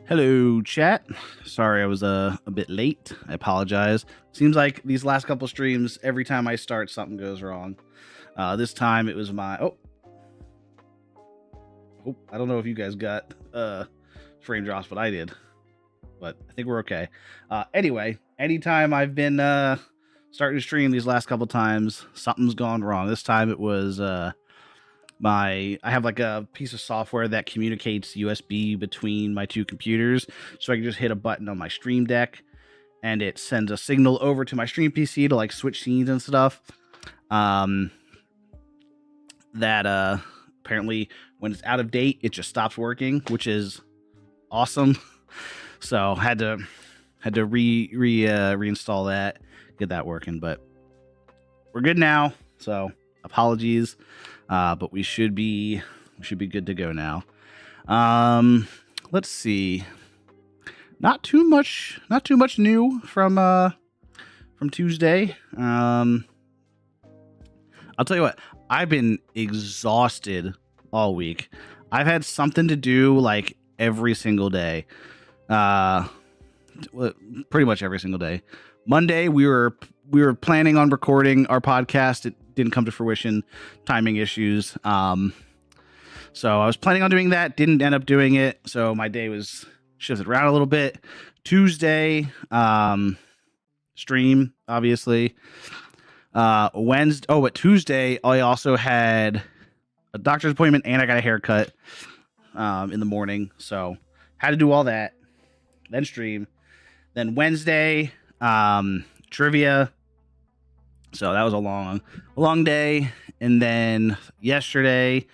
Hello, chat. Sorry I was a bit late. I apologize. Seems like these last couple streams, every time I start, something goes wrong. This time it was my... Oh, I don't know if you guys got frame drops, but I did. But I think we're okay. Anyway, anytime I've been starting to stream these last couple times, something's gone wrong. This time it was... I have like a piece of software that communicates USB between my two computers, so I can just hit a button on my Stream Deck and it sends a signal over to my stream PC to like switch scenes and stuff. That apparently when it's out of date, it just stops working, which is awesome. So had to reinstall that, get that working, but we're good now. So apologies. But we should be good to go now. Let's see. Not too much new from Tuesday. I'll tell you what, I've been exhausted all week. I've had something to do like every single day. Pretty much every single day. Monday we were planning on recording our podcast. It didn't come to fruition, timing issues. So I was planning on doing that, didn't end up doing it. So my day was shifted around a little bit. Tuesday, stream, obviously. Wednesday, but Tuesday, I also had a doctor's appointment and I got a haircut in the morning. So had to do all that, then stream. Then Wednesday, trivia. So that was a long day. And then yesterday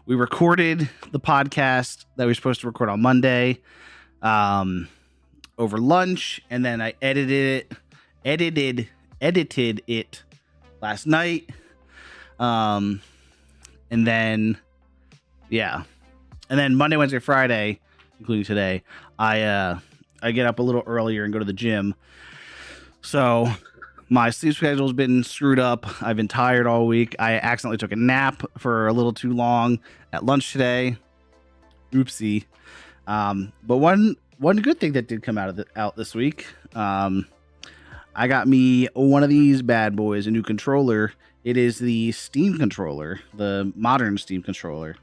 we recorded the podcast that we were supposed to record on Monday over lunch. And then I edited it last night. And then Monday, Wednesday, Friday, including today, I get up a little earlier and go to the gym. So my sleep schedule has been screwed up. I've been tired all week. I accidentally took a nap for a little too long at lunch today. Oopsie. But one good thing that did come out this week. I got me one of these bad boys, a new controller. It is the Steam controller, the modern Steam controller.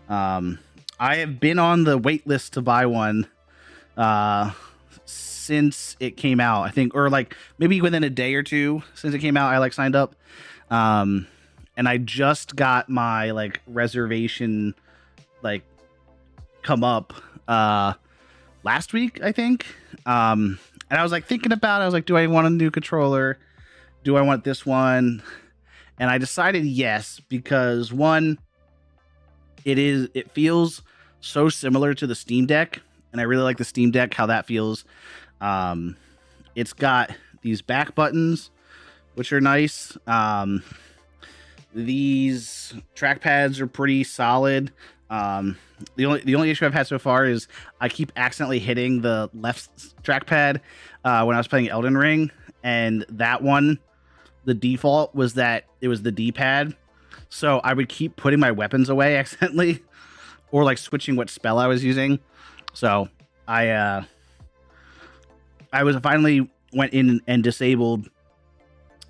I have been on the wait list to buy one since it came out, I think, or like maybe within a day or two since it came out, I like signed up. And I just got my like reservation like come up last week, I think. And I was like thinking about it. I was like, do I want a new controller? Do I want this one? And I decided yes, because one, it feels so similar to the Steam Deck. And I really like the Steam Deck, how that feels. It's got these back buttons, which are nice. These trackpads are pretty solid. The only issue I've had so far is I keep accidentally hitting the left trackpad when I was playing Elden Ring, and that one, the default was that it was the D-pad. So I would keep putting my weapons away accidentally, or like switching what spell I was using. So I finally went in and disabled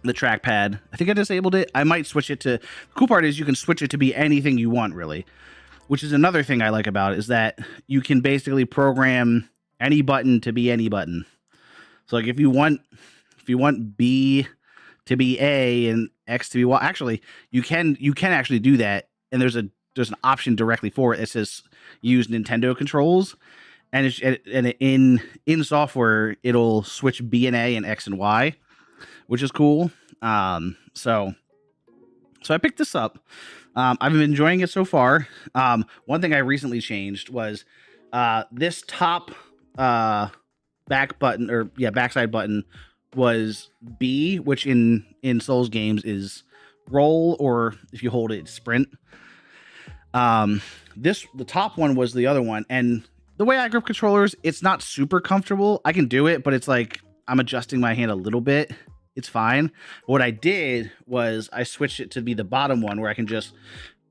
the trackpad. I think I disabled it. I might switch it to... The cool part is you can switch it to be anything you want, really. Which is another thing I like about it, is that you can basically program any button to be any button. So like if you want B to be A and X to be Y, actually you can actually do that. And there's an option directly for it that says use Nintendo controls. And in software, it'll switch B and A and X and Y, which is cool. So I picked this up. I've been enjoying it so far. One thing I recently changed was this top backside button was B, which in Souls games is roll, or if you hold it, it's sprint. The top one was the other one, and the way I grip controllers, it's not super comfortable. I can do it, but it's like I'm adjusting my hand a little bit. It's fine. What I did was I switched it to be the bottom one, where I can just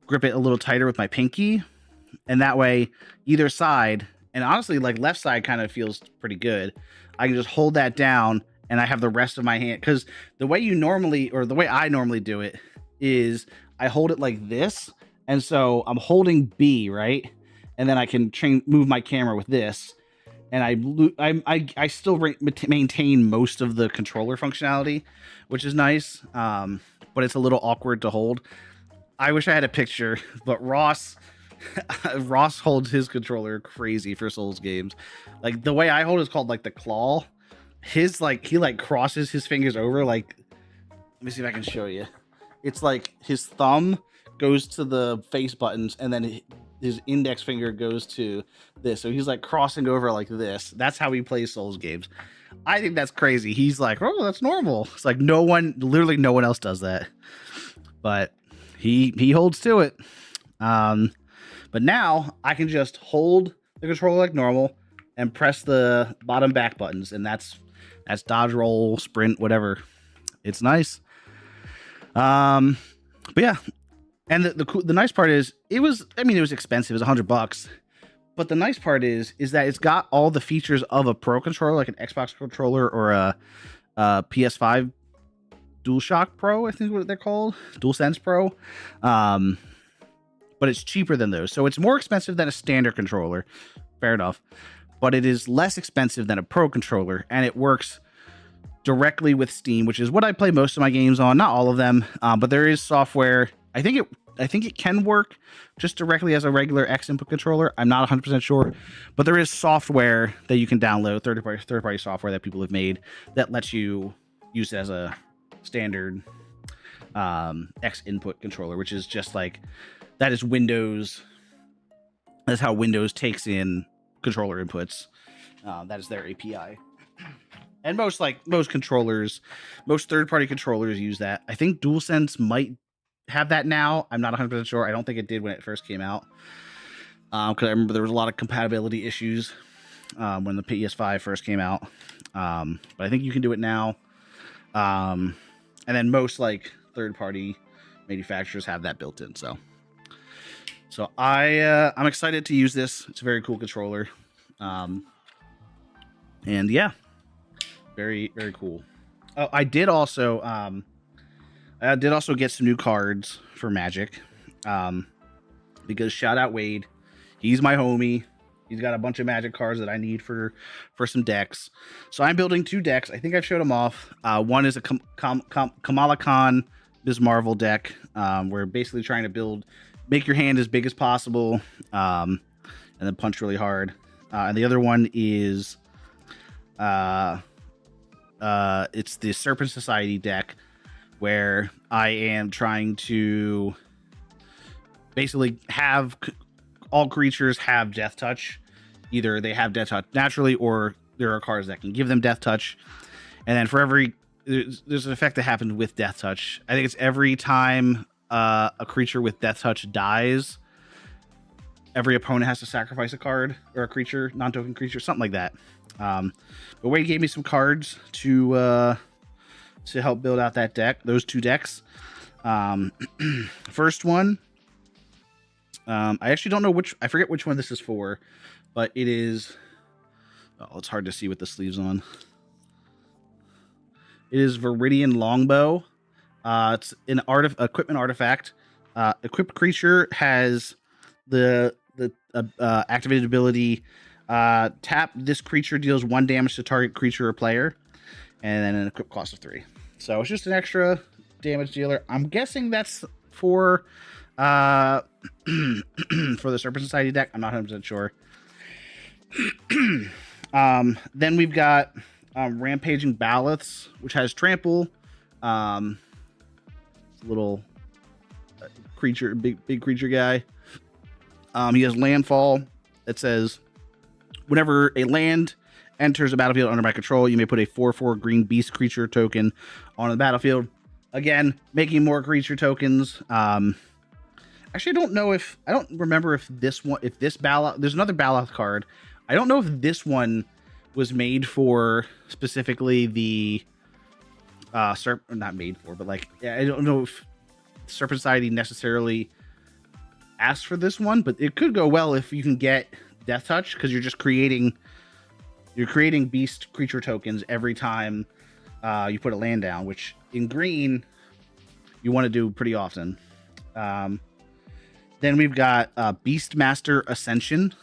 grip it a little tighter with my pinky. And that way, either side, And honestly, like left side kind of feels pretty good. I can just hold that down and I have the rest of my hand, because the way you normally, or the way I normally do it is I hold it like this. And so I'm holding B, right? And then I can move my camera with this. And I still maintain most of the controller functionality, which is nice. But it's a little awkward to hold. I wish I had a picture, but Ross holds his controller crazy for Souls games. Like the way I hold is called like the claw. His like he like crosses his fingers over, like, let me see if I can show you. It's like his thumb goes to the face buttons and then his index finger goes to this. So he's like crossing over like this. That's how he plays Souls games. I think that's crazy. He's like, oh, that's normal. It's like literally no one else does that. But he holds to it. But now I can just hold the controller like normal and press the bottom back buttons, and that's dodge, roll, sprint, whatever. It's nice. But yeah, and the nice part is it was expensive. It was $100, but the nice part is that it's got all the features of a pro controller, like an Xbox controller or a PS5 DualShock Pro, I think what they're called, DualSense Pro. But it's cheaper than those, so it's more expensive than a standard controller. Fair enough, but it is less expensive than a pro controller, and it works directly with Steam, which is what I play most of my games on. Not all of them, but there is software. I think it can work just directly as a regular X input controller. I'm not 100% sure, but there is software that you can download, third party software that people have made that lets you use it as a standard X input controller, which is just like, that is Windows. That's how Windows takes in controller inputs. That is their API. And most controllers, most third-party controllers use that. I think DualSense might have that now. I'm not 100% sure. I don't think it did when it first came out. Because I remember there was a lot of compatibility issues when the PS5 first came out. But I think you can do it now. And then most like third-party manufacturers have that built in. So I'm excited to use this. It's a very cool controller. And yeah, very, very cool. Oh, I did also get some new cards for Magic. Because shout out Wade. He's my homie. He's got a bunch of Magic cards that I need for some decks. So I'm building 2 decks. I think I've showed them off. One is a Kamala Khan Ms. Marvel deck. We're basically trying to make your hand as big as possible, and then punch really hard. And the other one is it's the Serpent Society deck, where I am trying to basically have all creatures have Death Touch. Either they have Death Touch naturally, or there are cards that can give them Death Touch. And then for there's an effect that happens with Death Touch. I think it's every time a creature with Death Touch dies, every opponent has to sacrifice a card or a creature, non-token creature, something like that. But Wade gave me some cards to help build out that deck, those 2 decks. First one, I actually don't know I forget which one this is for, but it is, it's hard to see with the sleeves on. It is Viridian Longbow. It's an equipment artifact. Equipped creature has the activated ability, tap this creature, deals 1 damage to target creature or player, and then an equip cost of 3. So it's just an extra damage dealer. I'm guessing that's for for the Serpent Society deck. I'm not 100% sure. Then we've got Rampaging Baloths, which has trample. Little creature, big creature guy. He has landfall. It says, whenever a land enters a battlefield under my control, you may put a 4/4 green beast creature token on the battlefield. Again, making more creature tokens. Actually, I don't remember if this Baloth, there's another Baloth card. I don't know if this one was made for specifically the not made for, but like, I don't know if Serpent Society necessarily asked for this one, but it could go well if you can get death touch because you're just creating beast creature tokens every time you put a land down, which in green you want to do pretty often. Then we've got Beastmaster Ascension.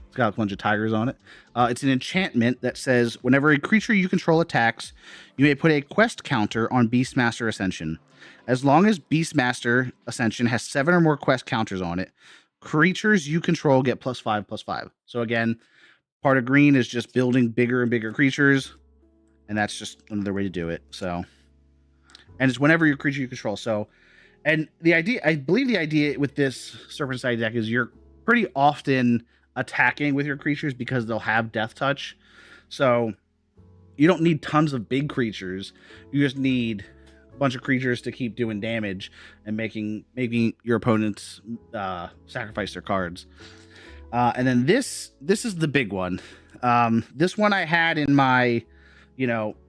It's got a bunch of tigers on it. It's an enchantment that says whenever a creature you control attacks, you may put a quest counter on Beastmaster Ascension. As long as Beastmaster Ascension has 7 or more quest counters on it, creatures you control get +5/+5. So again, part of green is just building bigger and bigger creatures, and that's just another way to do it. So, and it's whenever your creature you control. So, and the idea, I believe the idea with this Serpent Society deck is you're pretty often attacking with your creatures because they'll have death touch. So you don't need tons of big creatures. You just need a bunch of creatures to keep doing damage and making your opponents sacrifice their cards. And then this is the big one. This one I had in my,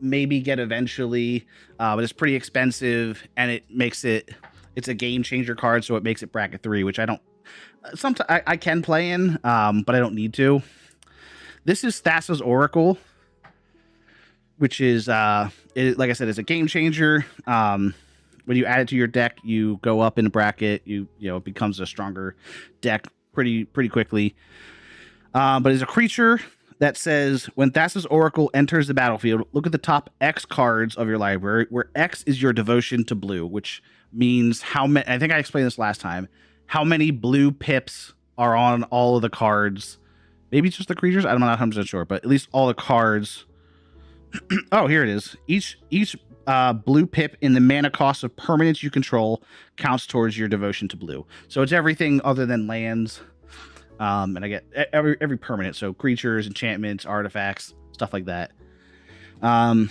maybe get eventually, but it's pretty expensive, and it's a game changer card, so it makes it bracket 3, which I don't. Sometimes I can play in, but I don't need to. This is Thassa's Oracle, which is, like I said, it's a game changer. When you add it to your deck, you go up in a bracket. It becomes a stronger deck pretty quickly. But it's a creature that says when Thassa's Oracle enters the battlefield, look at the top X cards of your library, where X is your devotion to blue, which means how many. I think I explained this last time. How many blue pips are on all of the cards? Maybe it's just the creatures. I'm not 100% sure, but at least all the cards. Oh, here it is. Each blue pip in the mana cost of permanents you control counts towards your devotion to blue. So it's everything other than lands. And I get every permanent. So creatures, enchantments, artifacts, stuff like that. And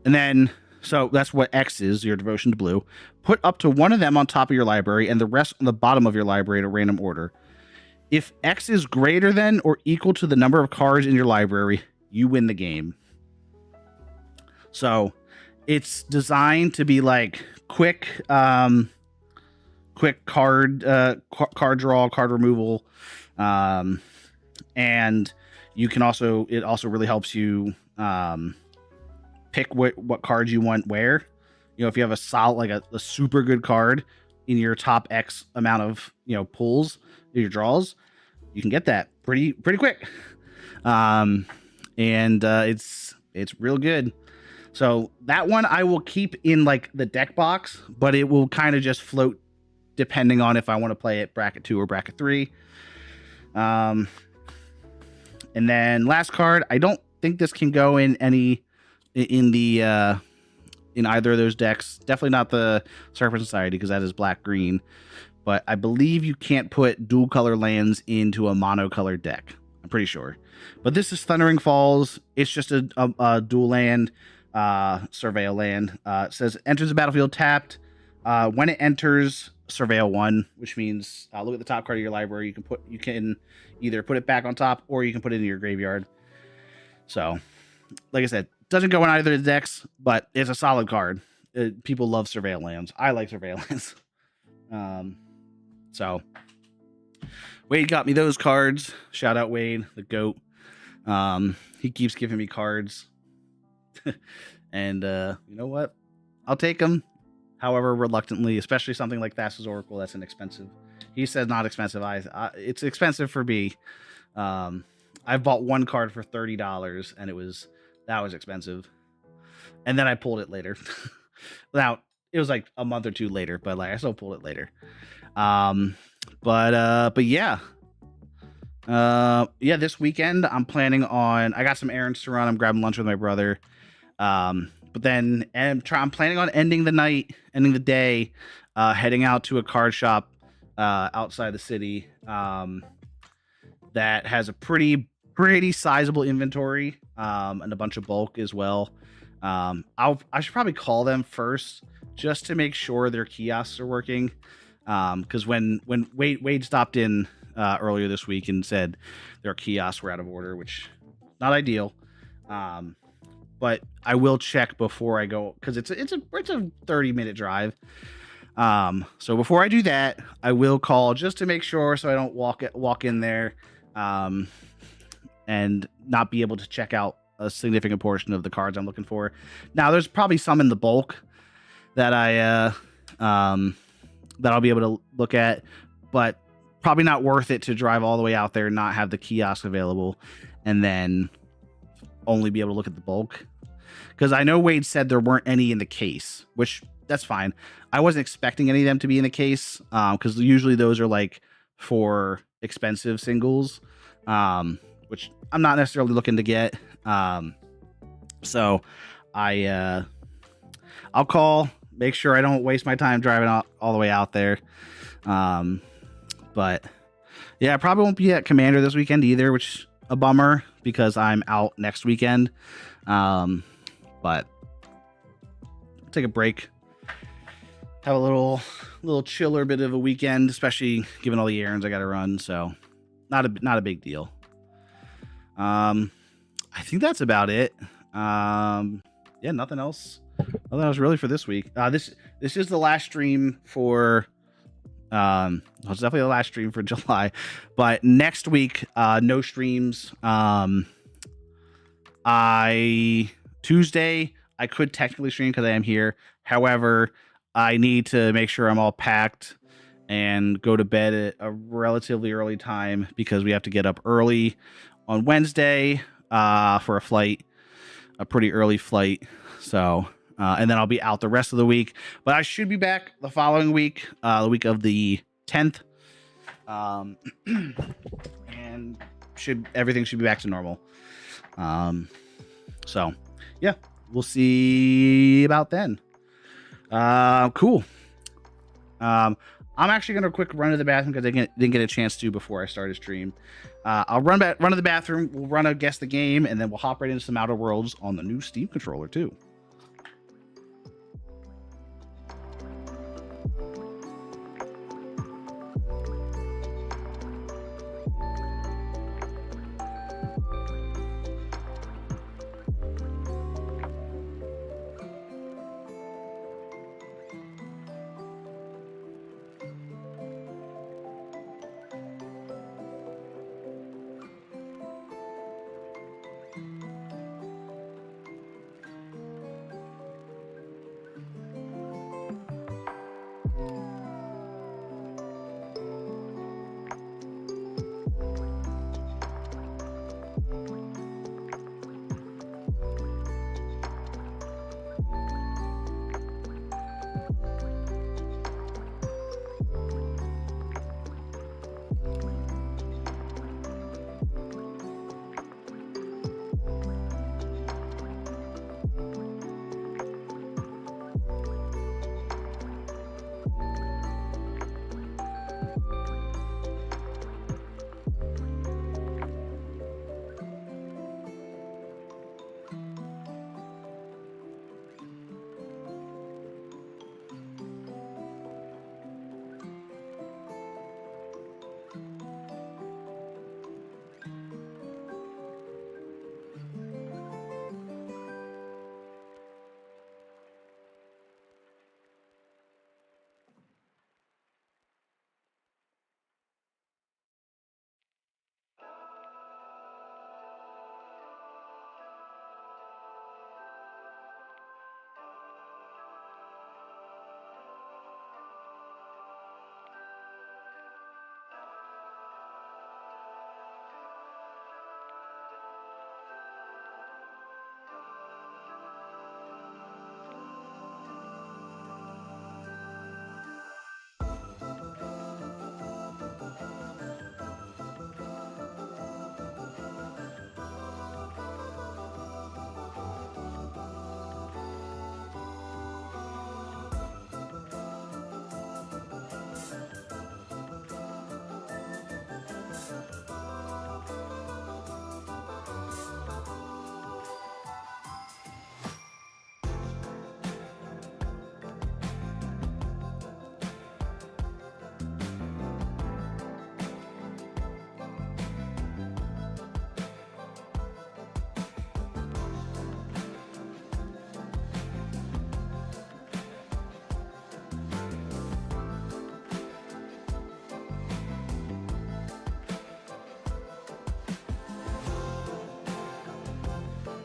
then, so that's what X is, your devotion to blue. Put up to one of them on top of your library and the rest on the bottom of your library in a random order. If X is greater than or equal to the number of cards in your library, you win the game. So it's designed to be like quick card draw, card removal. And you can it also really helps you pick what cards you want where. If you have a solid, like a super good card in your top X amount of pulls, your draws, you can get that pretty quick. And it's real good. So that one I will keep in like the deck box, but it will kind of just float depending on if I want to play it bracket 2 or bracket 3. And then last card, I don't think this can go in in either of those decks. Definitely not the Serpent Society because that is black-green. But I believe you can't put dual color lands into a monocolored deck. I'm pretty sure. But this is Thundering Falls. It's just a dual land, surveil land. It says enters the battlefield tapped. When it enters, surveil 1, which means look at the top card of your library. You can either put it back on top or you can put it in your graveyard. So, like I said, doesn't go in either of the decks, but it's a solid card. People love surveil lands. I like surveil lands. So Wade got me those cards. Shout out Wade, the GOAT. He keeps giving me cards. And you know what? I'll take them. However, reluctantly, especially something like Thassa's Oracle, that's inexpensive. He says not expensive. It's expensive for me. I've bought one card for $30, and that was expensive. And then I pulled it later. Now it was like a month or two later, but like I still pulled it later. But yeah. This weekend I'm planning on. I got some errands to run. I'm grabbing lunch with my brother. But then I'm planning on ending the day, heading out to a card shop outside the city that has a pretty sizable inventory and a bunch of bulk as well. I should probably call them first just to make sure their kiosks are working. Because when Wade stopped in earlier this week and said their kiosks were out of order, which not ideal. But I will check before I go because it's a 30-minute drive. So before I do that, I will call just to make sure, so I don't walk in there, and not be able to check out a significant portion of the cards I'm looking for. Now, there's probably some in the bulk that that I'll be able to look at, but probably not worth it to drive all the way out there, not have the kiosk available, and then only be able to look at the bulk. Because I know Wade said there weren't any in the case, which that's fine. I wasn't expecting any of them to be in the case, because usually those are like for expensive singles, which I'm not necessarily looking to get. So I'll call, make sure I don't waste my time driving all the way out there. But yeah, I probably won't be at Commander this weekend either, which is a bummer because I'm out next weekend. But I'll take a break, have a little chiller bit of a weekend, especially given all the errands I got to run. So not a big deal. I think that's about it. Yeah, nothing else really for this week. This is the last stream for it's definitely the last stream for July, but next week no streams. Tuesday I could technically stream because I am here. However, I need to make sure I'm all packed and go to bed at a relatively early time because we have to get up early on Wednesday for a flight, a pretty early flight. So, and then I'll be out the rest of the week, but I should be back the following week, the week of the 10th. And everything should be back to normal. So yeah, we'll see about then. Cool. I'm actually going to quick run to the bathroom because I didn't get a chance to before I started stream. I'll run to the bathroom. We'll run a guess the game, and then we'll hop right into some Outer Worlds on the new Steam controller too.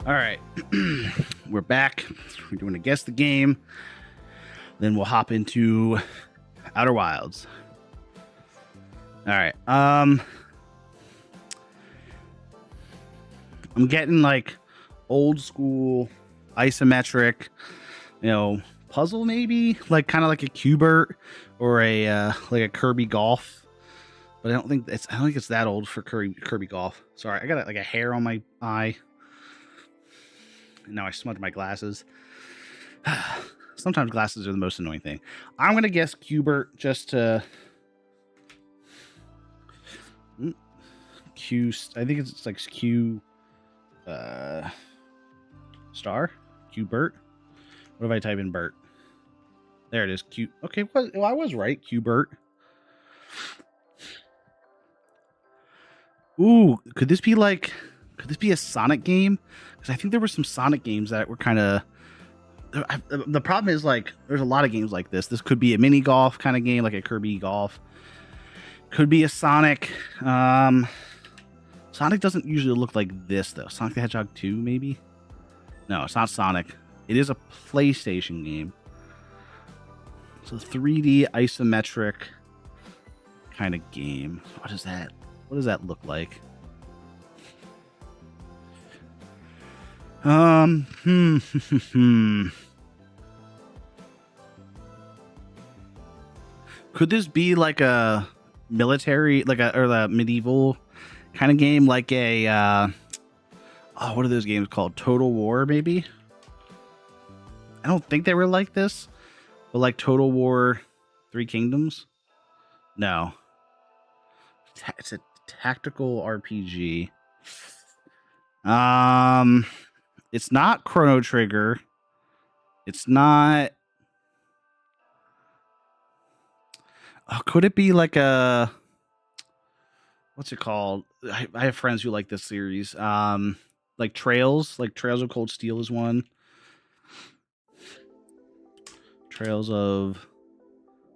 All right. We're back. We're doing a guess the game. Then we'll hop into Outer Wilds. All right. I'm getting like old school isometric, puzzle maybe, like kind of like a Cubert or a like a Kirby Golf. But I don't think it's that old for Kirby Golf. Sorry, I got like a hair on my eye. And now I smudged my glasses. Sometimes glasses are the most annoying thing. I'm gonna guess Cubert just to Q. I think it's like Q. Star Cubert. What if I type in Bert? There it is. Q. Okay, well, I was right. Cubert. Ooh, could this be a Sonic game? Because I think there were some Sonic games that were kind of. The problem is like there's a lot of games like this. This could be a mini golf kind of game, like a Kirby Golf. Could be a Sonic. Sonic doesn't usually look like this though. Sonic the Hedgehog 2, maybe. No, it's not Sonic. It is a PlayStation game. So 3D isometric kind of game. What is that? What does that look like? Could this be like a military, or the medieval kind of game, like a what are those games called? Total War, maybe? I don't think they were like this, but like Total War 3 Kingdoms? No. It's a tactical RPG. It's not Chrono Trigger. It's not. Oh, could it be like a? What's it called? I have friends who like this series. Like Trails of Cold Steel is one. Trails of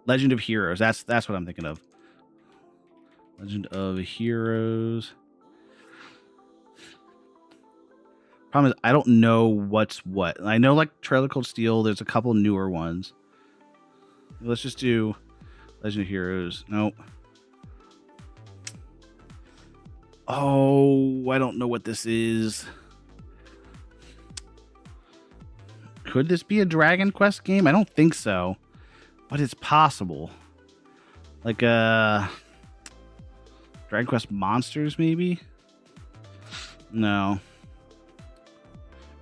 Legend of Heroes. That's what I'm thinking of. Legend of Heroes. Problem is, I don't know what's what. I know like Trail of Cold Steel. There's a couple newer ones. Let's just do Legend of Heroes. Nope. Oh, I don't know what this is. Could this be a Dragon Quest game? I don't think so, but it's possible. Like Dragon Quest Monsters, maybe? No.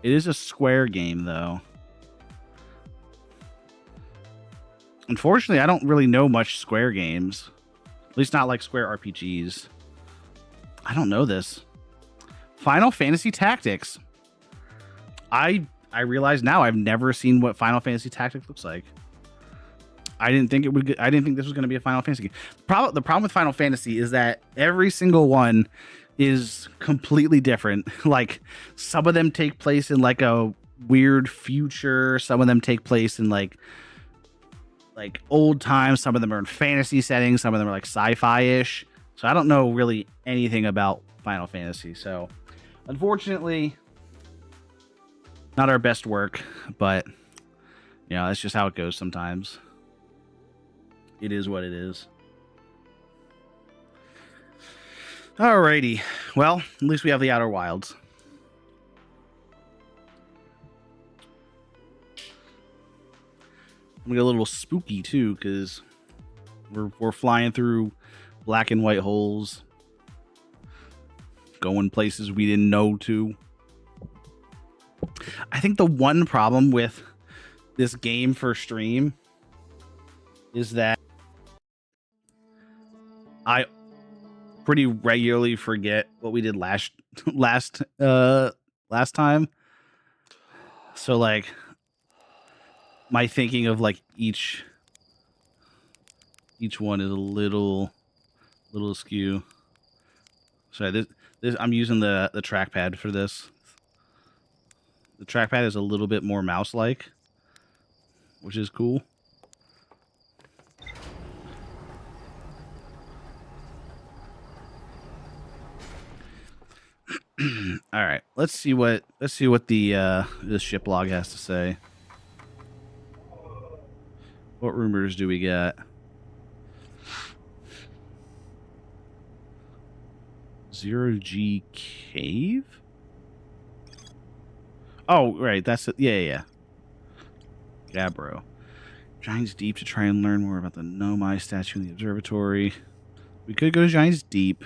It is a Square game, though. Unfortunately, I don't really know much Square games. At least not like Square RPGs. I don't know this. Final Fantasy Tactics. I realize now I've never seen what Final Fantasy Tactics looks like. I didn't think this was going to be a Final Fantasy game. The problem with Final Fantasy is that every single one is completely different. Like some of them take place in like a weird future. Some of them take place in like old times. Some of them are in fantasy settings. Some of them are like sci-fi-ish. So I don't know really anything about Final Fantasy. So unfortunately, not our best work, but that's just how it goes sometimes. It is what it is. Alrighty. Well, at least we have the Outer Wilds. I'm gonna get a little spooky too, because we're flying through black and white holes, going places we didn't know to. I think the one problem with this game for stream is that I pretty regularly forget what we did last time. So like my thinking of like each one is a little askew. Sorry, this I'm using the trackpad for this. The trackpad is a little bit more mouse-like, which is cool. All right, let's see what the ship log has to say. What rumors do we got? Zero G cave. Oh, right, that's it. Yeah. Gabbro. Giants Deep to try and learn more about the Nomai statue in the observatory. We could go to Giants Deep.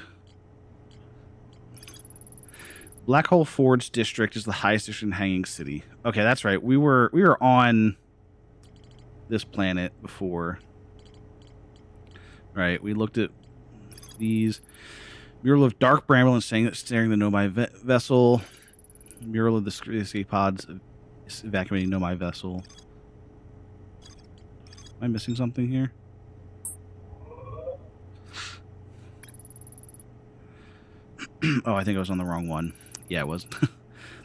Black Hole Forge District is the highest district in Hanging City. Okay, that's right. We were on this planet before. Right, we looked at these. Mural of Dark Bramble and staring the Nomai vessel. Mural of the escape pods evacuating Nomai vessel. Am I missing something here? Oh, I think I was on the wrong one. Yeah, it was.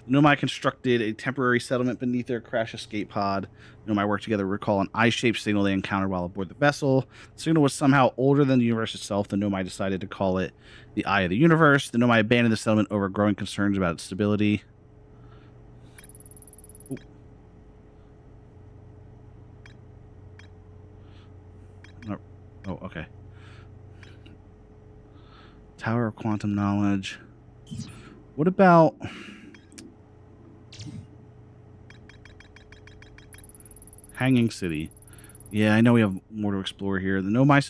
Nomai constructed a temporary settlement beneath their crash escape pod. Nomai worked together to recall an eye-shaped signal they encountered while aboard the vessel. The signal was somehow older than the universe itself. The Nomai decided to call it the Eye of the Universe. The Nomai abandoned the settlement over growing concerns about its stability. Ooh. Oh, okay. Tower of Quantum Knowledge. What about... Hanging City? Yeah, I know we have more to explore here. The Nomai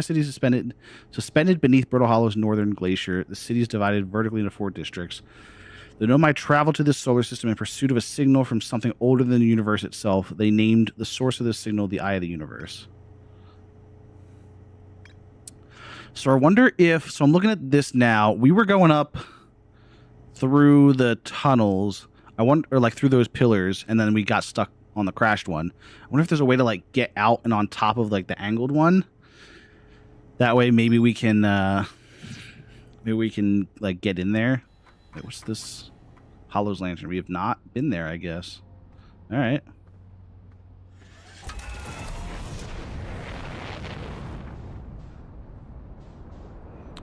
City is suspended beneath Brittle Hollow's northern glacier. The city is divided vertically into 4 districts. The Nomai traveled to this solar system in pursuit of a signal from something older than the universe itself. They named the source of this signal the Eye of the Universe. So I wonder if... So I'm looking at this now. We were going up through the tunnels. I wonder, or like through those pillars, and then we got stuck on the crashed one. I wonder if there's a way to like get out and on top of like the angled one. That way maybe we can like get in there. Wait, what's this? Hollow's Lantern. We have not been there, I guess. All right.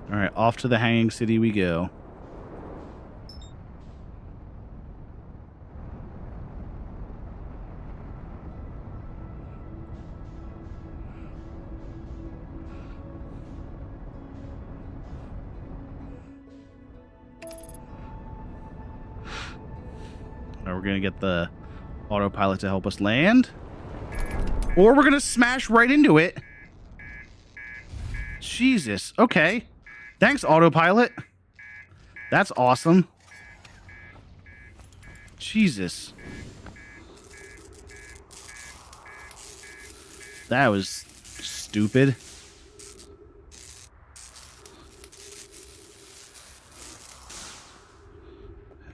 All right, off to the Hanging City we go. We're going to get the autopilot to help us land. Or we're going to smash right into it. Jesus. Okay. Thanks, autopilot. That's awesome. Jesus. That was stupid.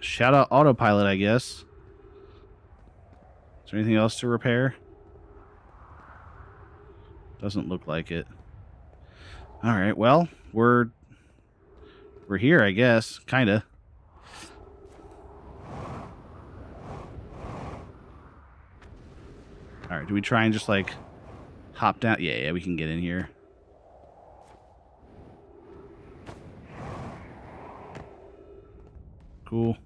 Shout out autopilot, I guess. Is there anything else to repair? Doesn't look like it. All right, well, we're here, I guess, kind of. All right, do we try and just like hop down? Yeah, we can get in here. Cool.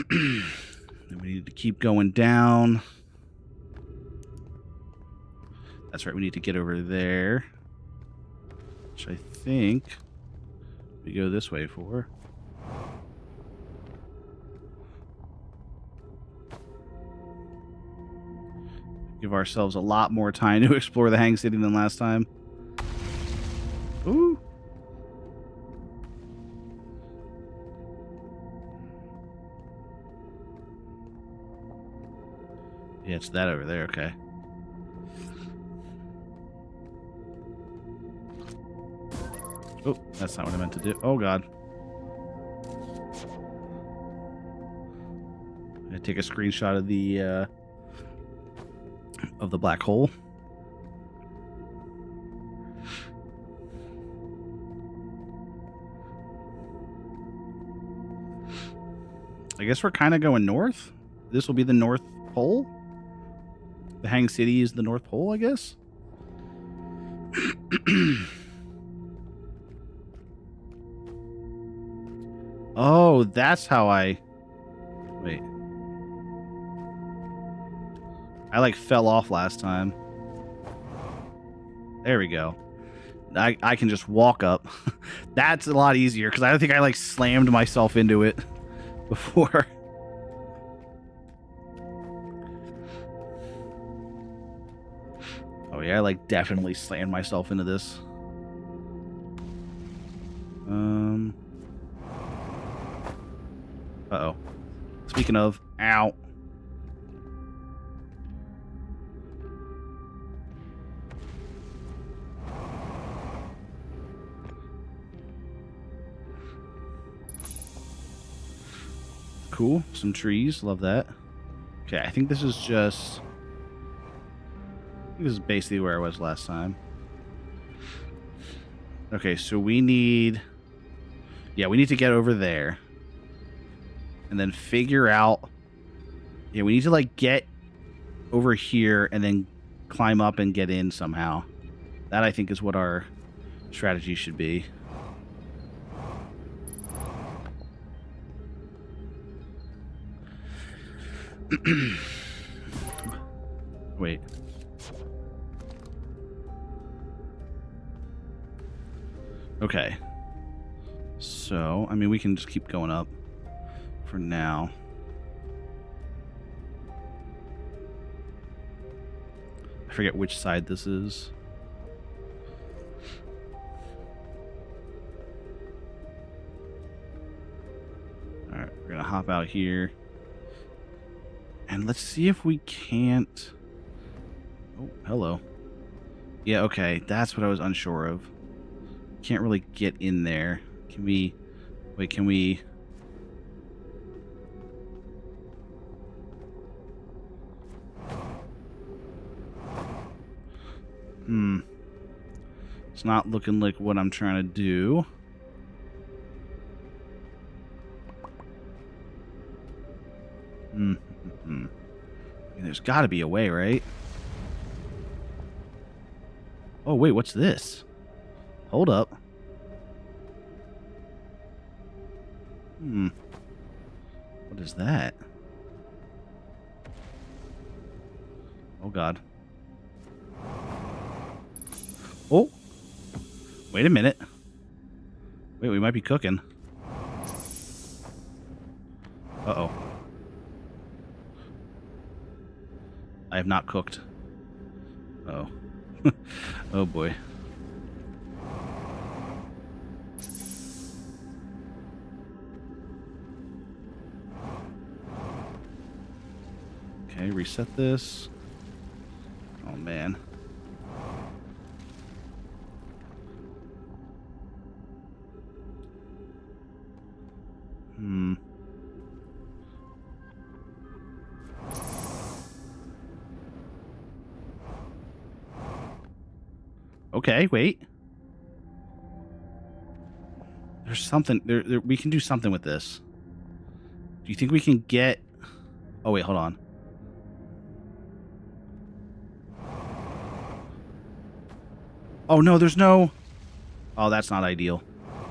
Then we need to keep going down. That's right, we need to get over there. Which I think we go this way for. Give ourselves a lot more time to explore the Hang City than last time. Ooh. Yeah, it's that over there, okay. Oh, that's not what I meant to do. Oh, God. I take a screenshot of the black hole. I guess we're kind of going north. This will be the North Pole. The Hang City is the North Pole, I guess. Oh, that's how I... Wait. I, like, fell off last time. There we go. I can just walk up. That's a lot easier, because I think I, like, slammed myself into it before. Oh, yeah, I, like, definitely slammed myself into this. Uh-oh. Speaking of, ow. Cool. Some trees. Love that. Okay, I think this is just... this is basically where I was last time. Okay, so we need... yeah, we need to get over there. And then figure out... yeah, we need to, like, get over here and then climb up and get in somehow. That, I think, is what our strategy should be. Wait. Okay. So, I mean, we can just keep going up for now. I forget which side this is. Alright, we're gonna hop out here. And let's see if we can't... oh, hello. Yeah, okay, that's what I was unsure of. Can't really get in there. Can we... wait, can we... It's not looking like what I'm trying to do. There's got to be a way, right? Oh, wait, what's this? Hold up. What is that? Oh, God. Oh! Wait a minute. Wait, we might be cooking. Uh-oh. I have not cooked. Oh. Oh, boy. Okay, reset this. Oh, man. Okay, wait. There's something... There, we can do something with this. Do you think we can get... oh, wait, hold on. Oh, no, there's no... oh, that's not ideal.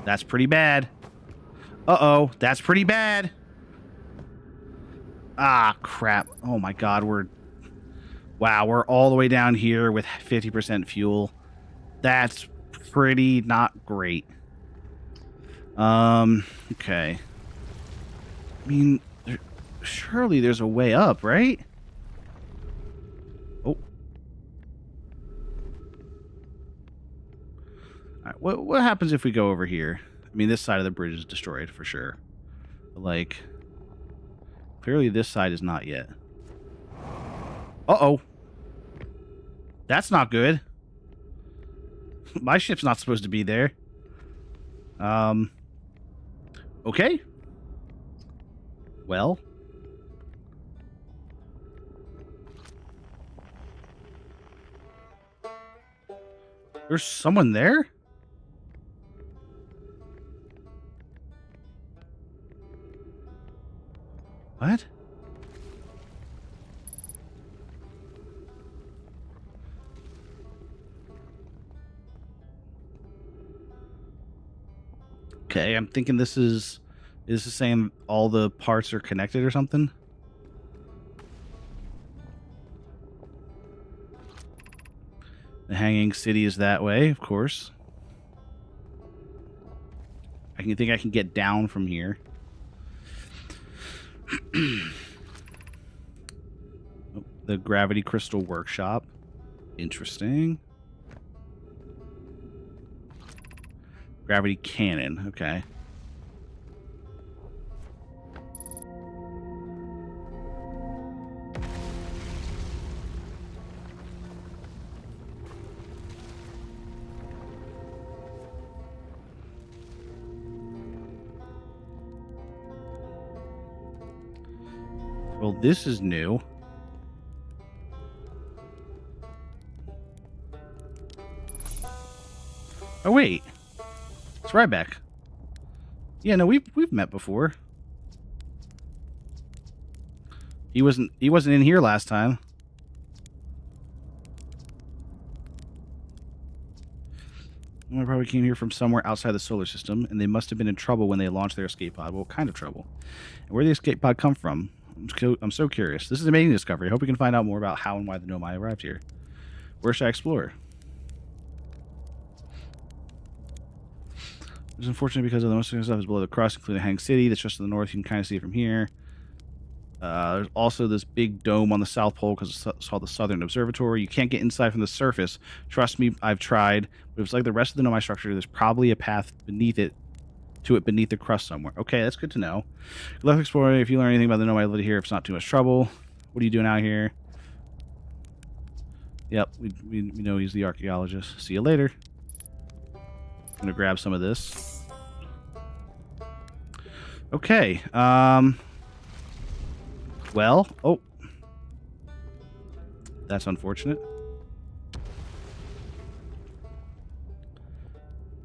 That's pretty bad. Uh-oh, that's pretty bad. Ah, crap. Oh, my God, we're... wow, we're all the way down here with 50% fuel. That's pretty not great. Okay. I mean, surely there's a way up, right? Oh. Alright, what happens if we go over here? I mean, this side of the bridge is destroyed for sure. But, like, clearly this side is not yet. Uh-oh. That's not good. My ship's not supposed to be there. Okay. Well. There's someone there? What? Okay, I'm thinking this is Is this saying all the parts are connected or something? The hanging city is that way, of course. I think I can get down from here. Oh, the gravity crystal workshop. Interesting. Gravity cannon. Okay. Well, this is new. Oh wait, it's Ryback. Yeah, no, we've met before. He wasn't in here last time. Well, I probably came here from somewhere outside the solar system, and they must have been in trouble when they launched their escape pod. Well, what kind of trouble? And where did the escape pod come from? I'm so curious. This is an amazing discovery. I hope we can find out more about how and why the Nomai arrived here. Where should I explore? It's unfortunate because of the most of the stuff is below the crust, including Hang City. That's just to the north. You can kind of see it from here. There's also this big dome on the South Pole because it's called the Southern Observatory. You can't get inside from the surface. Trust me, I've tried. But it's like the rest of the Nomai structure. There's probably a path beneath it, beneath the crust somewhere. Okay, that's good to know. Good luck exploring. If you learn anything about the Nomai live here, if it's not too much trouble. What are you doing out here? Yep, we know he's the archaeologist. See you later. I'm gonna grab some of this. Okay. Well, oh, that's unfortunate.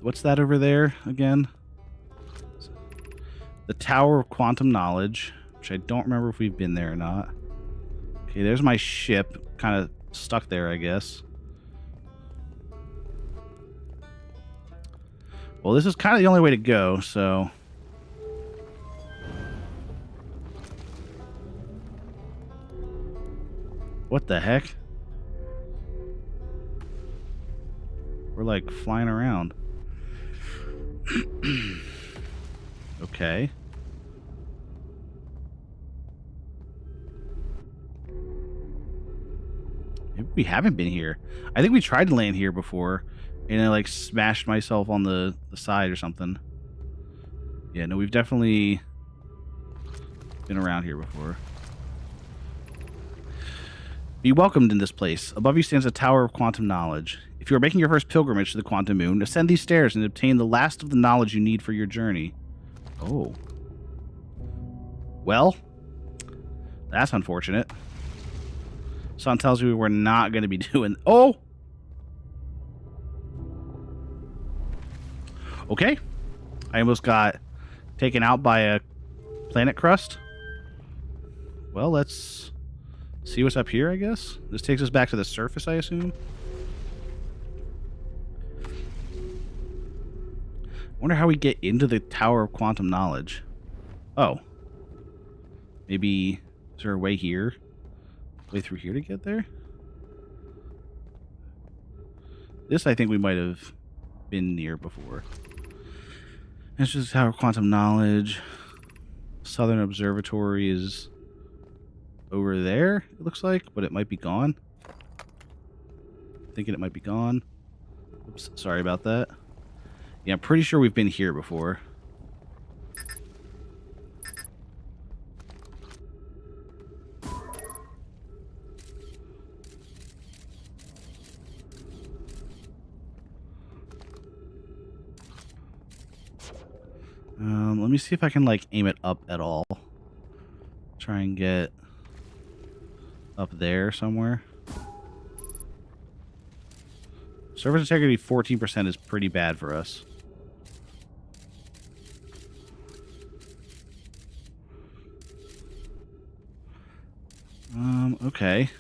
What's that over there again? The Tower of Quantum Knowledge, which I don't remember if we've been there or not. Okay, there's my ship, kind of stuck there, I guess. Well, this is kind of the only way to go, so... What the heck? We're like flying around. Okay. Maybe we haven't been here. I think we tried to land here before, and I like smashed myself on the side or something. Yeah, no, we've definitely been around here before. Be welcomed in this place. Above you stands a Tower of Quantum Knowledge. If you are making your first pilgrimage to the Quantum Moon, ascend these stairs and obtain the last of the knowledge you need for your journey. Oh. Well, that's unfortunate. Sun tells me we're not going to be doing... Oh! Okay. I almost got taken out by a planet crust. Well, let's see what's up here, I guess. This takes us back to the surface, I assume. Wonder how we get into the Tower of Quantum Knowledge. Oh. Maybe... Is there a way here? Way through here to get there? This, I think we might have been near before. It's just Tower of Quantum Knowledge. Southern Observatory is over there, it looks like, but it might be gone. Thinking it might be gone. Oops, sorry about that. Yeah, I'm pretty sure we've been here before. Let me see if I can, like, aim it up at all. Try and get up there somewhere. Surface integrity 14% is pretty bad for us. Okay.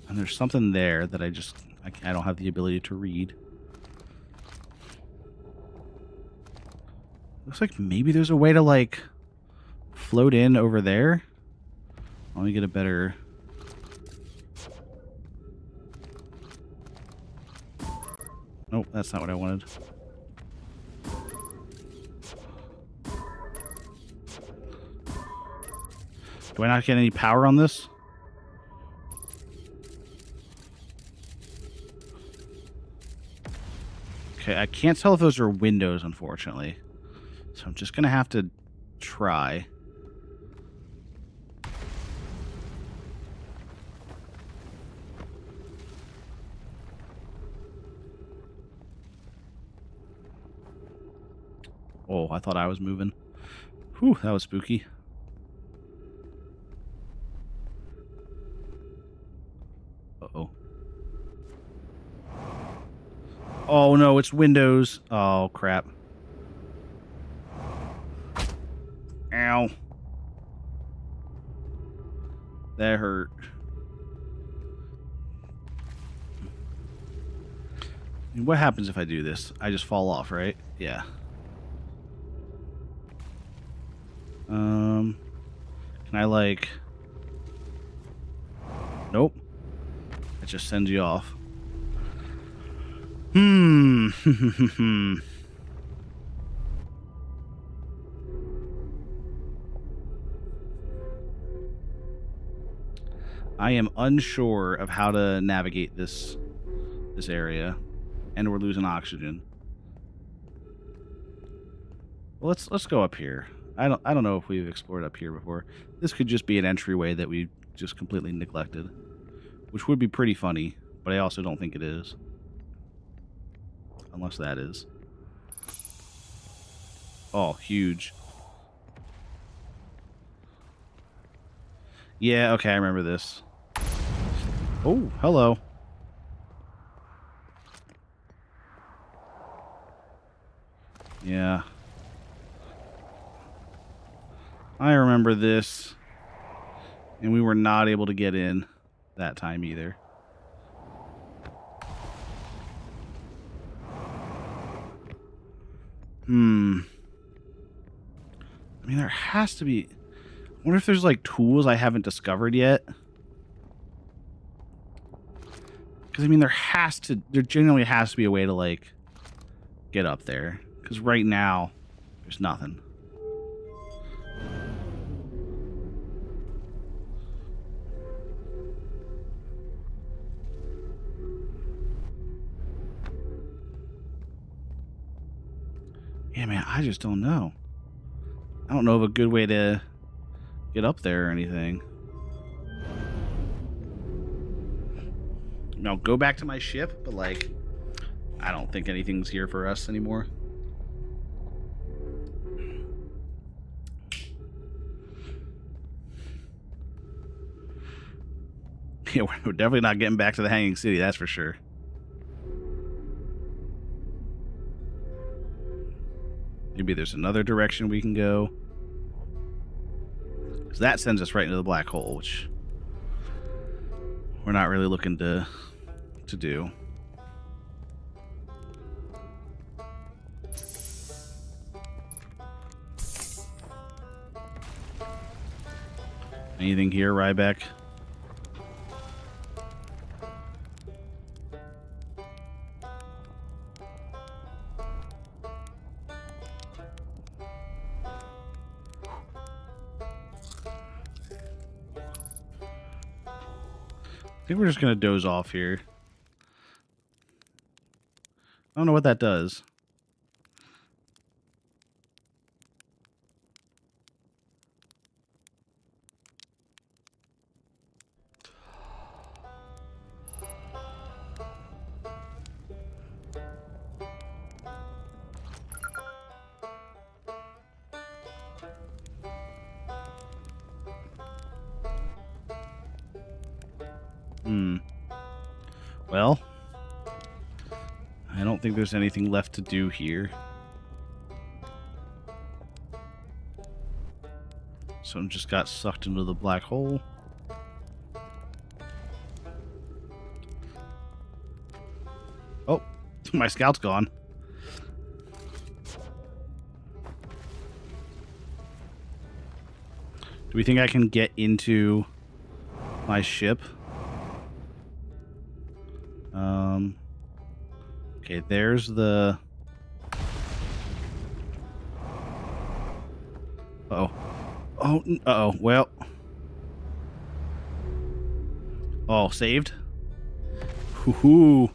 And there's something there that I just I don't have the ability to read. Looks like maybe there's a way to, like, float in over there. Let me get a better... Nope, that's not what I wanted. Do I not get any power on this? Okay, I can't tell if those are windows, unfortunately. So I'm just going to have to try. Oh, I thought I was moving. Whew, that was spooky. Uh-oh. Oh, no, it's windows. Oh, crap. Ow. That hurt. What happens if I do this? I just fall off, right? Yeah. Can I, like... Nope. It just sends you off. I am unsure of how to navigate this area, and we're losing oxygen. Well, let's go up here. I don't know if we've explored up here before. This could just be an entryway that we just completely neglected, which would be pretty funny, but I also don't think it is. Unless that is. Oh, huge. Yeah, okay, I remember this. Oh, hello. Yeah. I remember this. And we were not able to get in that time either. I mean, there has to be... I wonder if there's, like, tools I haven't discovered yet. Because, I mean, there genuinely has to be a way to, like, get up there. Because right now, there's nothing. Yeah, man, I just don't know. I don't know of a good way to get up there or anything. I'll go back to my ship, but, like, I don't think anything's here for us anymore. Yeah, we're definitely not getting back to the Hanging City, that's for sure. Maybe there's another direction we can go. Because that sends us right into the black hole, which we're not really looking to do. Anything here, Ryback? I think we're just going to doze off here. I don't know what that does. Well, I don't think there's anything left to do here. So I just got sucked into the black hole. My scout's gone. Do we think I can get into my ship? Okay, there's the... Uh-oh. Oh, uh-oh. Well. Oh, saved? Hoo-hoo.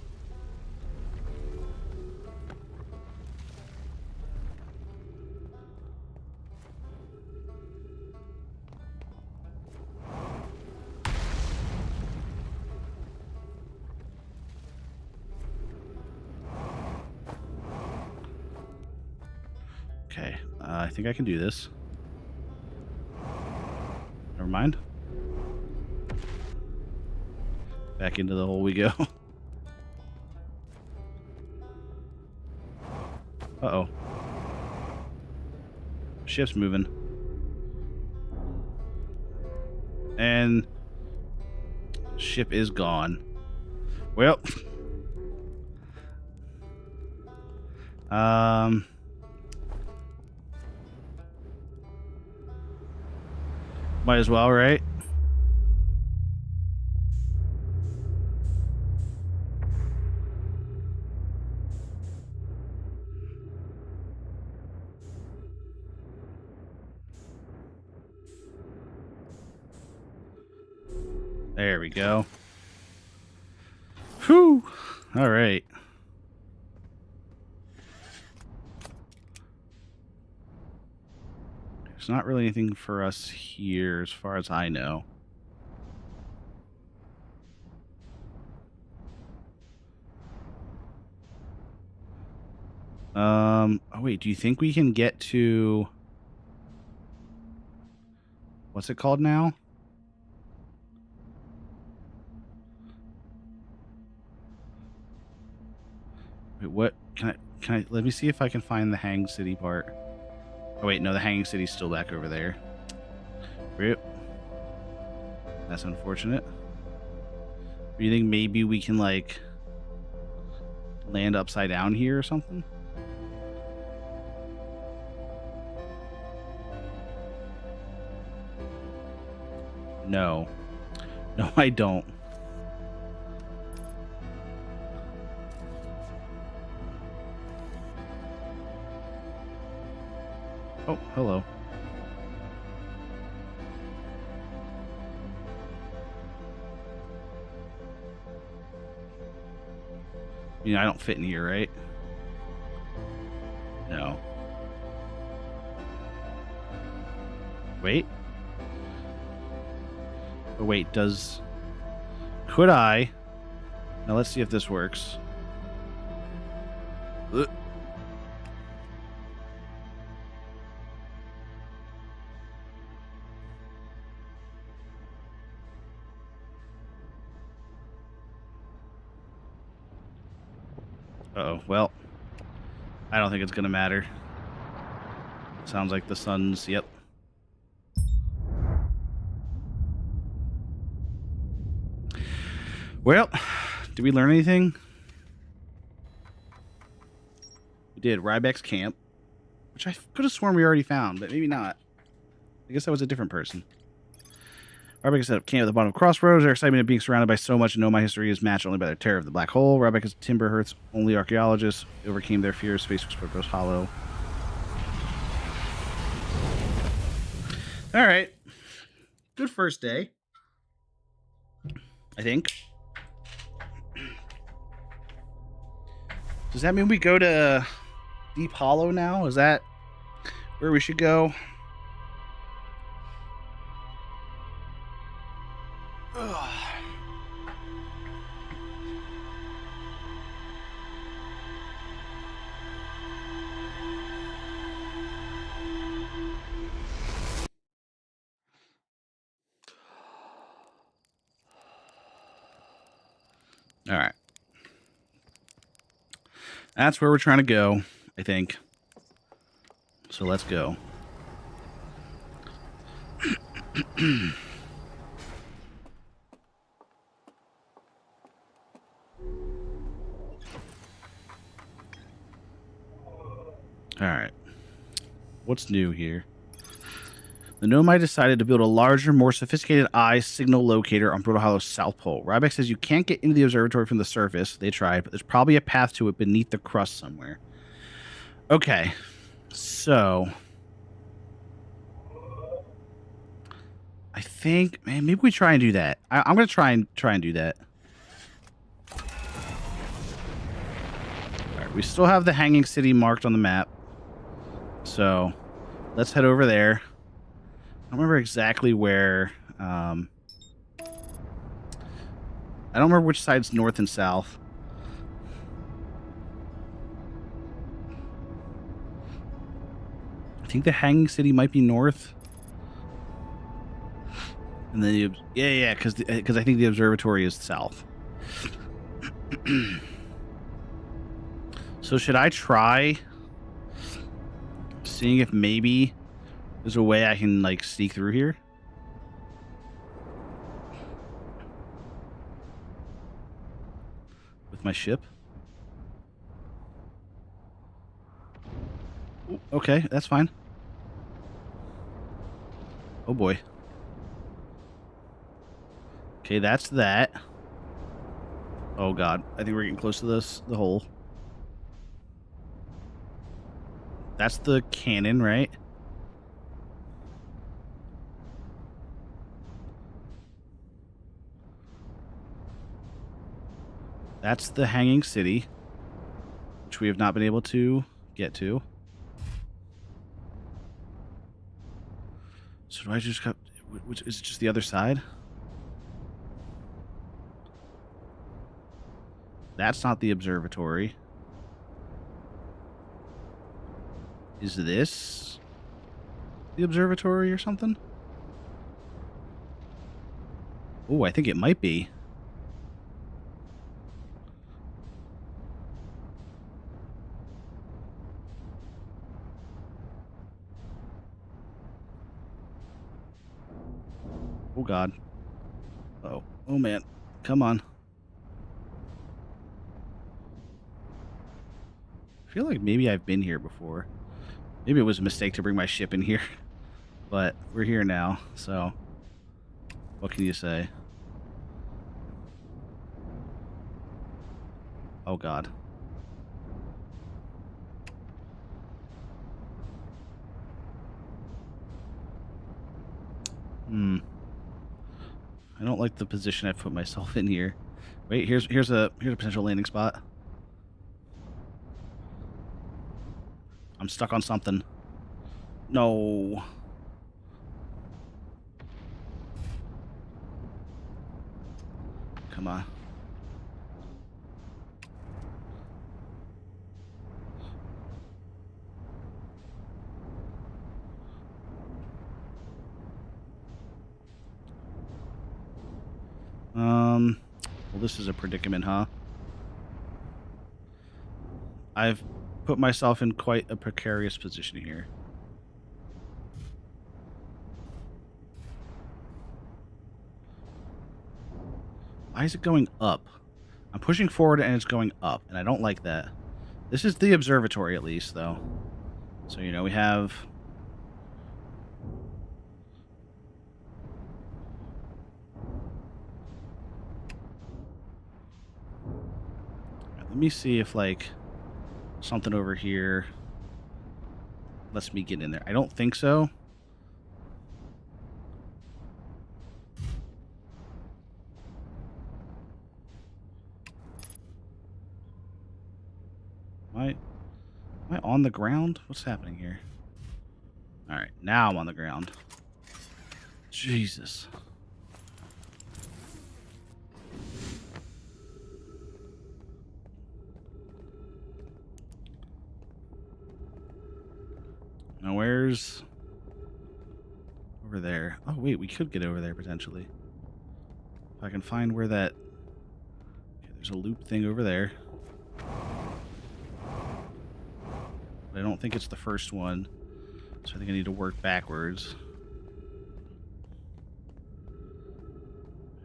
Okay, I think I can do this. Never mind. Back into the hole we go. Uh-oh. Ship's moving. And ship is gone. Well. Might as well, right? There we go. Whew. All right. There's not really anything for us here as far as I know. Oh wait, do you think we can get to... What's it called now? Wait, what? Can I... Let me see if I can find the Hang City part. Oh wait, no, the Hanging City's still back over there. Rip. That's unfortunate. Do you think maybe we can, like, land upside down here or something? No. No, I don't. Oh, hello. I don't fit in here, right? No. Wait. Oh, wait, does... Could I... Now, let's see if this works. Ugh. Uh-oh, well, I don't think it's gonna matter. Sounds like the sun's, yep. Well, did we learn anything? We did. Ryback's camp, which I could have sworn we already found, but maybe not. I guess that was a different person. Ryback set up camp at the bottom of Crossroads. Their excitement of being surrounded by so much and know my history is matched only by their terror of the black hole. Ryback is Timberhearth's only archaeologist. Overcame their fears. Space explored goes hollow. All right. Good first day, I think. Does that mean we go to Deep Hollow now? Is that where we should go? Ugh. All right. That's where we're trying to go, I think. So let's go. right. What's new here? The Nomai decided to build a larger, more sophisticated eye signal locator on Brutal Hollow's South Pole. Ryback says you can't get into the observatory from the surface. They tried, but there's probably a path to it beneath the crust somewhere. Okay, so I think, man, maybe we try and do that. I'm gonna try and do that. All right, we still have the Hanging City marked on the map, so let's head over there. I don't remember exactly where. I don't remember which side's north and south. I think the Hanging City might be north. And then yeah, because I think the observatory is south. So should I try seeing if maybe there's a way I can like sneak through here? With my ship? Ooh, okay, that's fine. Oh boy. Okay, that's that. Oh god, I think we're getting close to the hole. That's the cannon, right? That's the Hanging City, which we have not been able to get to. So do I just got... Which, is it just the other side? That's not the observatory. Is this the observatory or something? Oh, I think it might be. Oh, God. Oh. Oh, man. Come on. I feel like maybe I've been here before. Maybe it was a mistake to bring my ship in here. But we're here now, so what can you say? Oh, God. I don't like the position I've put myself in here. Wait, here's a potential landing spot. I'm stuck on something. No. Come on. Well, this is a predicament, huh? I've put myself in quite a precarious position here. Why is it going up? I'm pushing forward and it's going up, and I don't like that. This is the observatory, at least, though. So, you know, we have... Let me see if, like, something over here lets me get in there. I don't think so. Am I on the ground? What's happening here? All right, now I'm on the ground. Jesus. Now where's... Over there. Oh, wait, we could get over there, potentially. If I can find where that... Okay, there's a loop thing over there. But I don't think it's the first one. So I think I need to work backwards.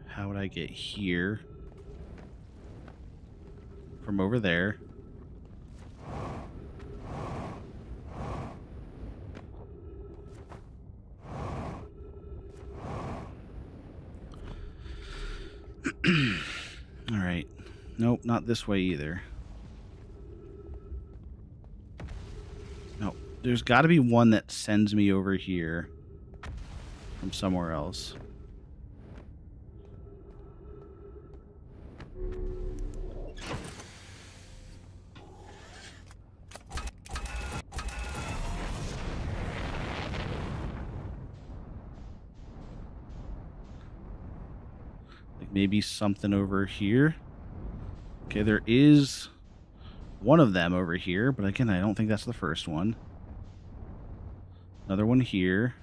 How would I get here? From over there. All right. Nope, not this way either. No, there's got to be one that sends me over here from somewhere else. Like maybe something over here. Okay, there is one of them over here, but again, I don't think that's the first one. Another one here.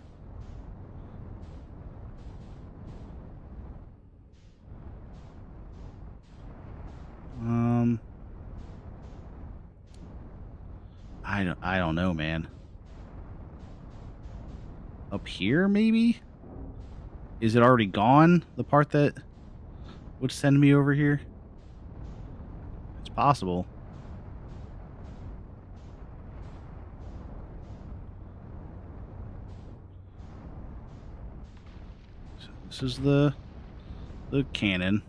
I don't know, man. Up here, maybe? Is it already gone? The part that would send me over here? It's possible. So this is the cannon.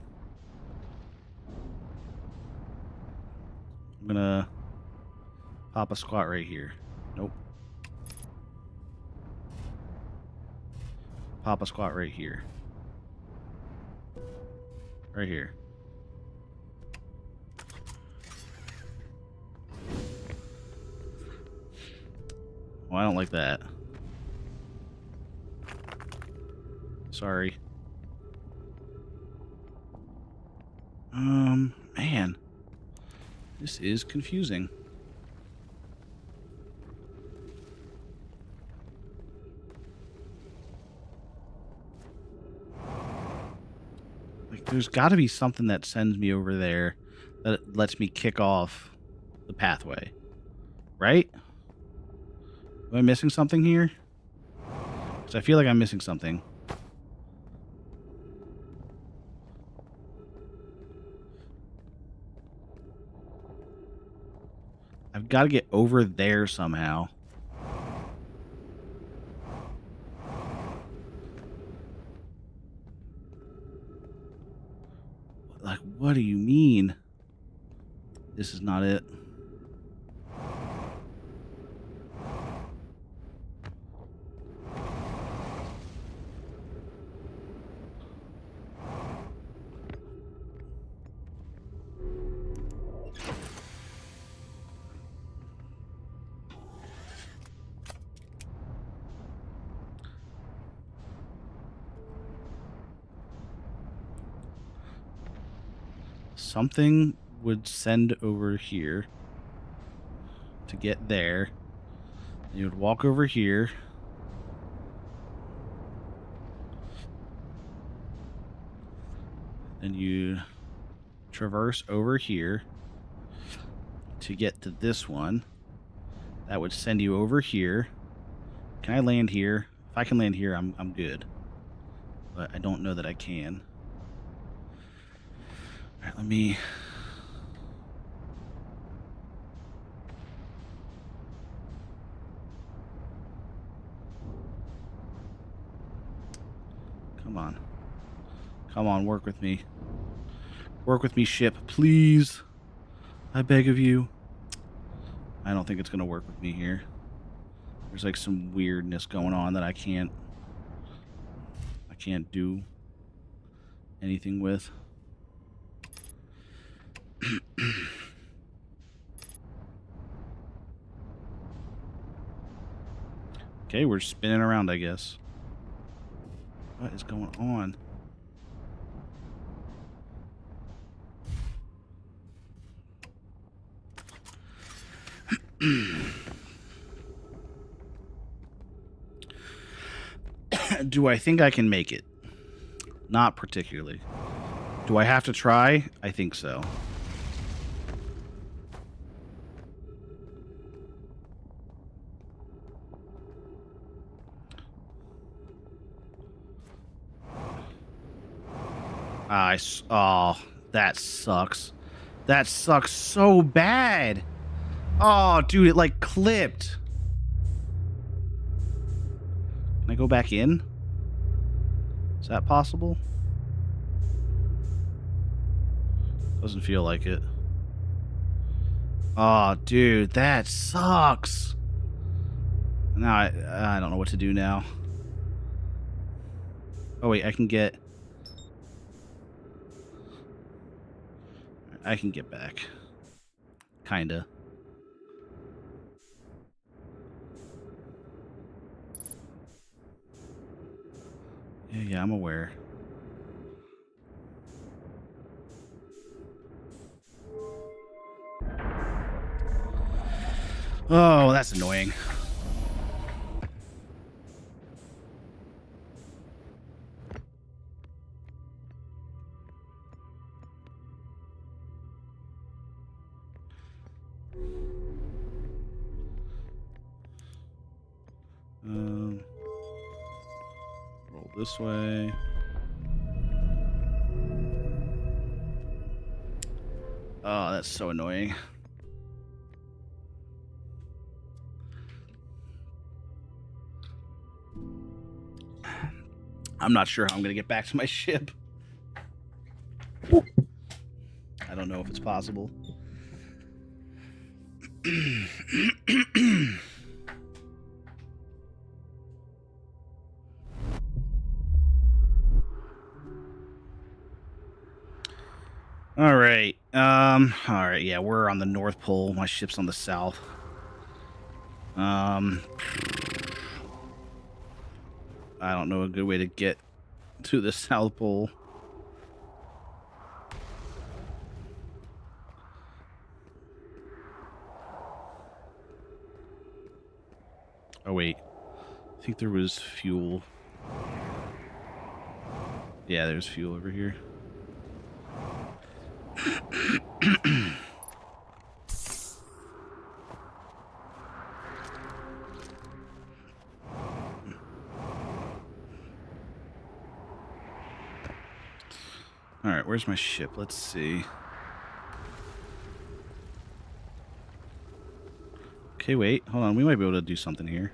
I'm gonna pop a squat right here. Nope. Pop a squat right here. Right here. Well, I don't like that. Sorry. Man. This is confusing. Like, there's got to be something that sends me over there that lets me kick off the pathway. Right? Am I missing something here? Because I feel like I'm missing something. I've got to get over there somehow. Like, what do you mean? This is not it. Something would send over here to get there. You would walk over here. And you traverse over here to get to this one. That would send you over here. Can I land here? If I can land here, I'm good. But I don't know that I can. All right, let me... Come on. Come on, work with me. Work with me, ship, please. I beg of you. I don't think it's going to work with me here. There's like some weirdness going on that I can't do anything with. Okay, we're spinning around, I guess. What is going on? Do I think I can make it? Not particularly. Do I have to try? I think so. Oh, that sucks. That sucks so bad. Oh, dude, it like clipped. Can I go back in? Is that possible? Doesn't feel like it. Oh, dude, that sucks. Now I don't know what to do now. Oh wait, I can get back. Kinda. Yeah, I'm aware. Oh, that's annoying. Roll this way. Oh, that's so annoying. I'm not sure how I'm going to get back to my ship. I don't know if it's possible. All right. All right. Yeah, we're on the North Pole. My ship's on the south. I don't know a good way to get to the South Pole. Oh wait, I think there was fuel. Yeah, there's fuel over here. All right, where's my ship? Let's see. Okay, wait, hold on. We might be able to do something here.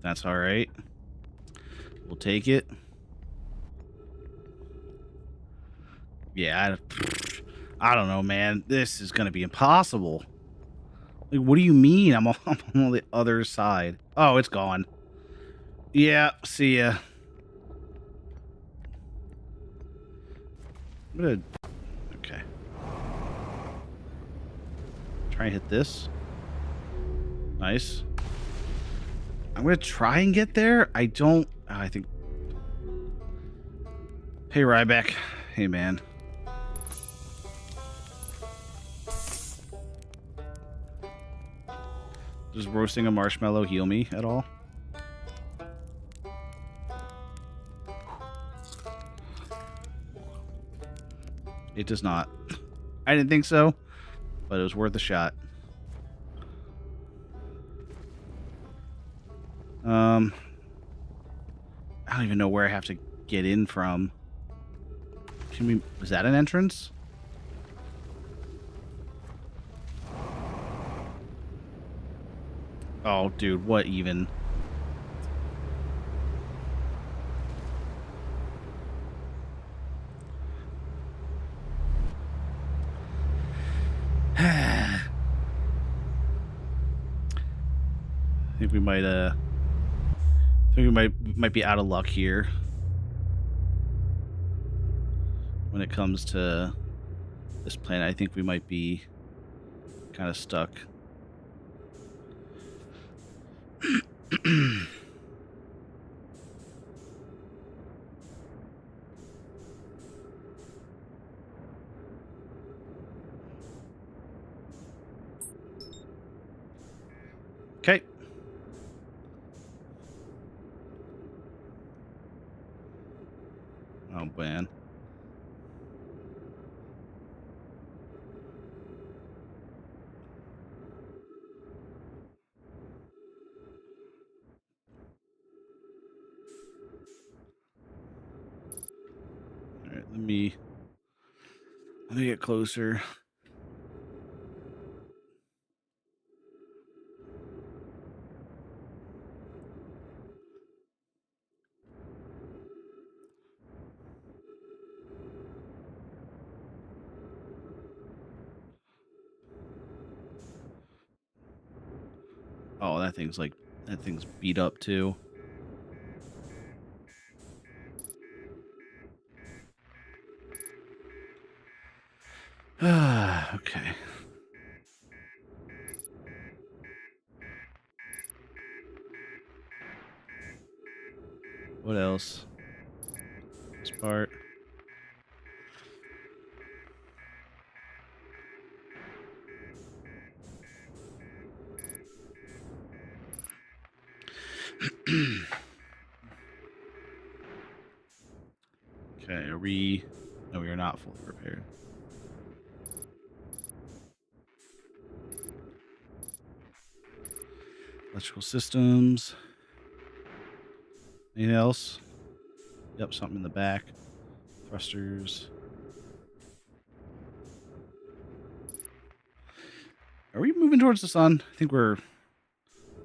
That's all right. We'll take it. Yeah, I don't know, man. This is gonna be impossible. Like, what do you mean? I'm on the other side. Oh, it's gone. Yeah, see ya. I'm gonna... Okay. Try and hit this. Nice. I'm gonna try and get there. I don't... I think... Hey, Ryback. Hey, man. Does roasting a marshmallow heal me at all? It does not. I didn't think so, but it was worth a shot. I don't even know where I have to get in from. Can we... Is that an entrance? Oh, dude, what even? I think we might might be out of luck here when it comes to this planet. I think we might be kind of stuck. Okay. Oh, man. All right, let me get closer. Oh, that thing's beat up too. Okay. What else? This part. Okay, are we... No, we are not fully prepared. Electrical systems. Anything else? Yep, something in the back. Thrusters. Are we moving towards the sun? I think we're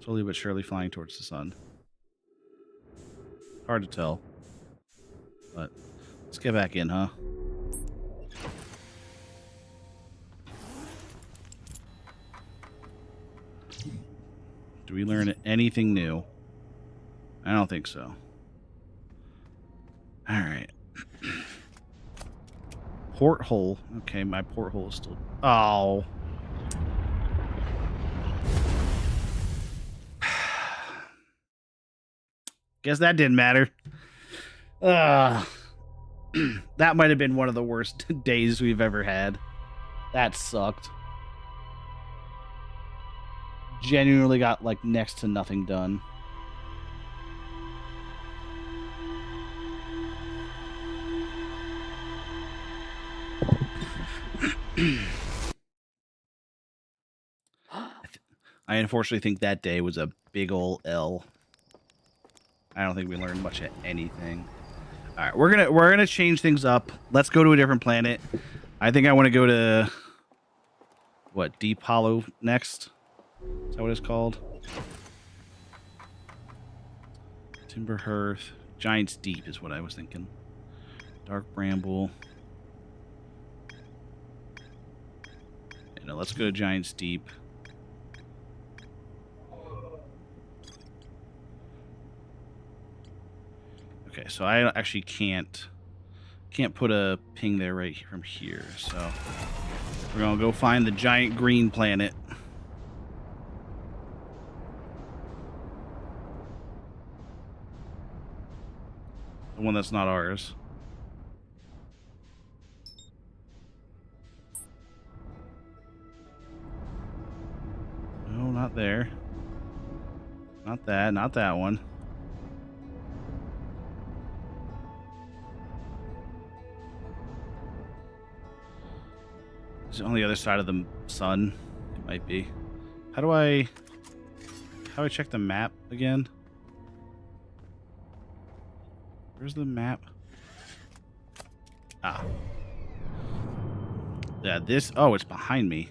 slowly but surely flying towards the sun. Hard to tell. But let's get back in, huh? Do we learn anything new? I don't think so. Alright. Porthole. Okay, my porthole is still... Oh. Guess that didn't matter. That might have been one of the worst days we've ever had. That sucked. Genuinely got, like, next to nothing done. I unfortunately think that day was a big ol' L. I don't think we learned much of anything. All right, we're gonna change things up. Let's go to a different planet. I think I want to go to what, Deep Hollow next? Is that what it's called? Timber Hearth, Giant's Deep is what I was thinking. Dark Bramble. Yeah, no, let's go to Giant's Deep. Okay, so I actually can't put a ping there right from here, so we're gonna go find the giant green planet. The one that's not ours. No, not there. Not that, not that one. Is it on the other side of the sun? It might be. How do I check the map again? Where's the map? Ah. Yeah, this... Oh, it's behind me.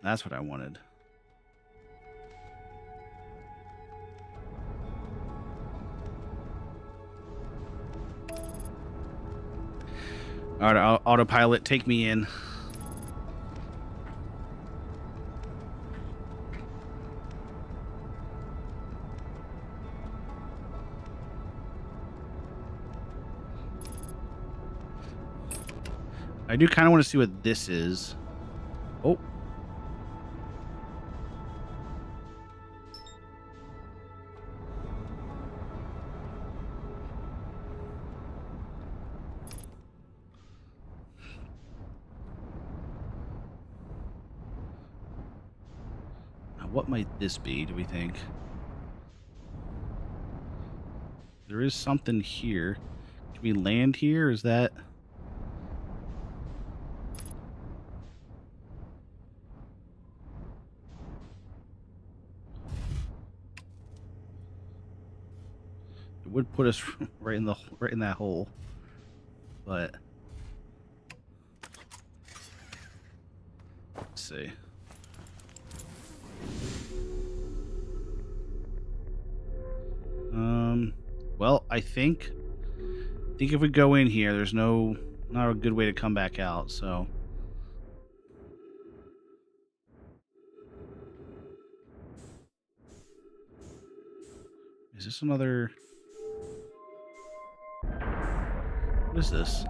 That's what I wanted. All right, autopilot, take me in. I do kind of want to see what this is. Oh. Now, what might this be, do we think? There is something here. Can we land here? Is that... It would put us right in that hole, but let's see. Well, I think if we go in here, there's not a good way to come back out. So Is this another... What is this?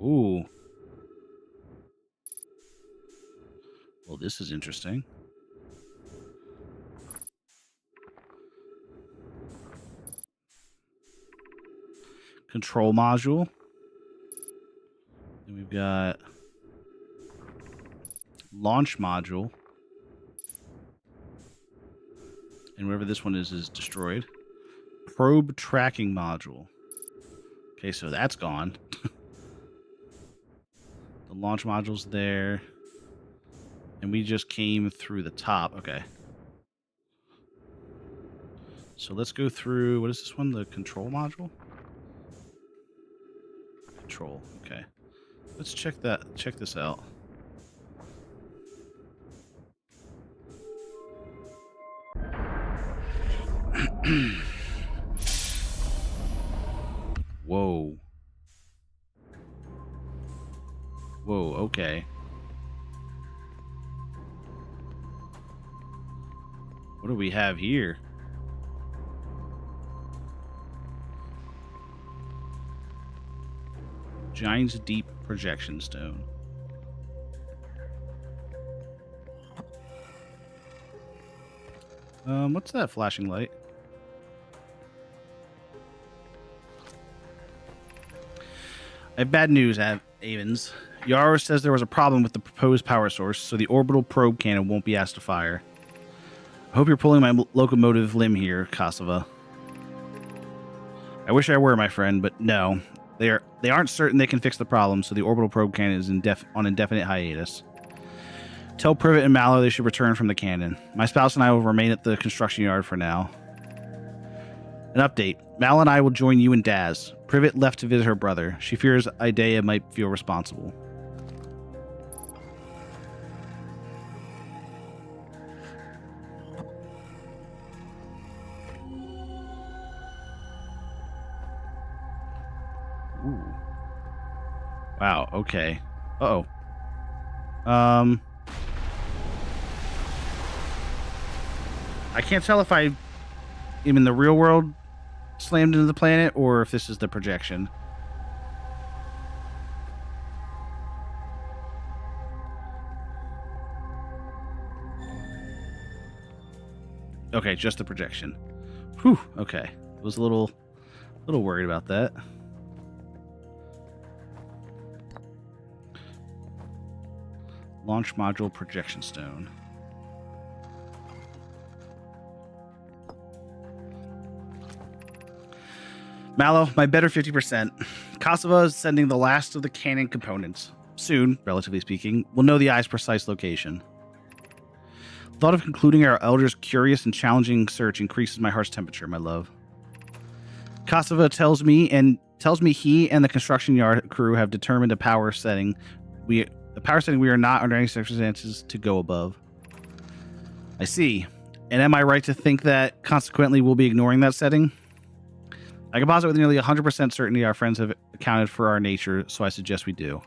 Ooh. Well, this is interesting. Control module. And we've got launch module. And whatever this one is destroyed. Probe tracking module. Okay, so that's gone. The launch module's there. And we just came through the top. Okay. So let's go through... What is this one? The control module? Control. Okay. Let's check that. Check this out. Whoa. Whoa, okay. What do we have here? Giant's Deep Projection Stone. What's that flashing light? I have bad news, Avens. Yara says there was a problem with the proposed power source, so the orbital probe cannon won't be asked to fire. I hope you're pulling my locomotive limb here, Kasava. I wish I were, my friend, but no. They aren't certain they can fix the problem, so the orbital probe cannon is on indefinite hiatus. Tell Privet and Mallow they should return from the cannon. My spouse and I will remain at the construction yard for now. An update. Mal and I will join you and Daz. Privet left to visit her brother. She fears Idea might feel responsible. Ooh. Wow, okay. Uh-oh. I can't tell if I am in the real world slammed into the planet or if this is the projection. Okay, just the projection. Whew, okay. I was a little worried about that. Launch module projection stone. Mallow, my better 50%. Kasava is sending the last of the cannon components. Soon, relatively speaking, we'll know the eye's precise location. Thought of concluding our elder's curious and challenging search increases my heart's temperature, my love. Kasava tells me he and the construction yard crew have determined a power setting we are not under any circumstances to go above. I see. And am I right to think that consequently we'll be ignoring that setting? I can posit with nearly 100% certainty our friends have accounted for our nature, so I suggest we do.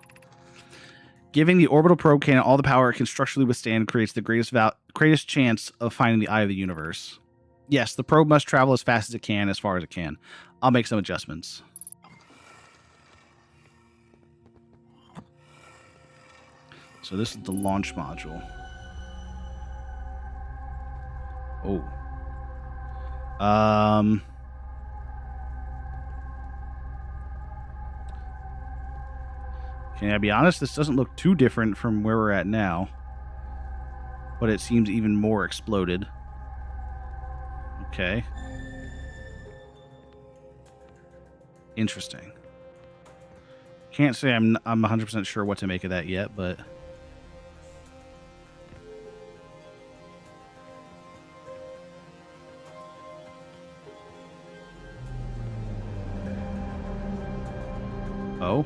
Giving the orbital probe cannon all the power it can structurally withstand creates the greatest chance of finding the eye of the universe. Yes, the probe must travel as fast as it can, as far as it can. I'll make some adjustments. So this is the launch module. Oh. Can I be honest? This doesn't look too different from where we're at now. But it seems even more exploded. Okay. Interesting. Can't say I'm 100% sure what to make of that yet, but... Oh?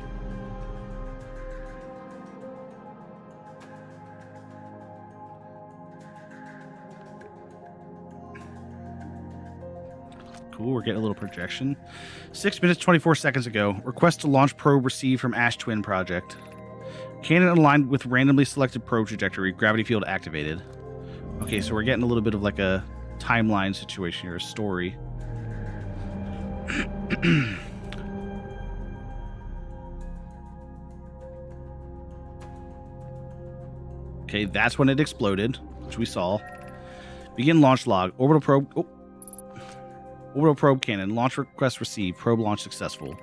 Cool, we're getting a little projection. 6 minutes, 24 seconds ago. Request to launch probe received from Ash Twin Project. Cannon aligned with randomly selected probe trajectory. Gravity field activated. Okay, so we're getting a little bit of like a timeline situation here, a story. Okay, that's when it exploded, which we saw. Begin launch log. Orbital probe. Oh. Orbital probe cannon. Launch request received. Probe launch successful.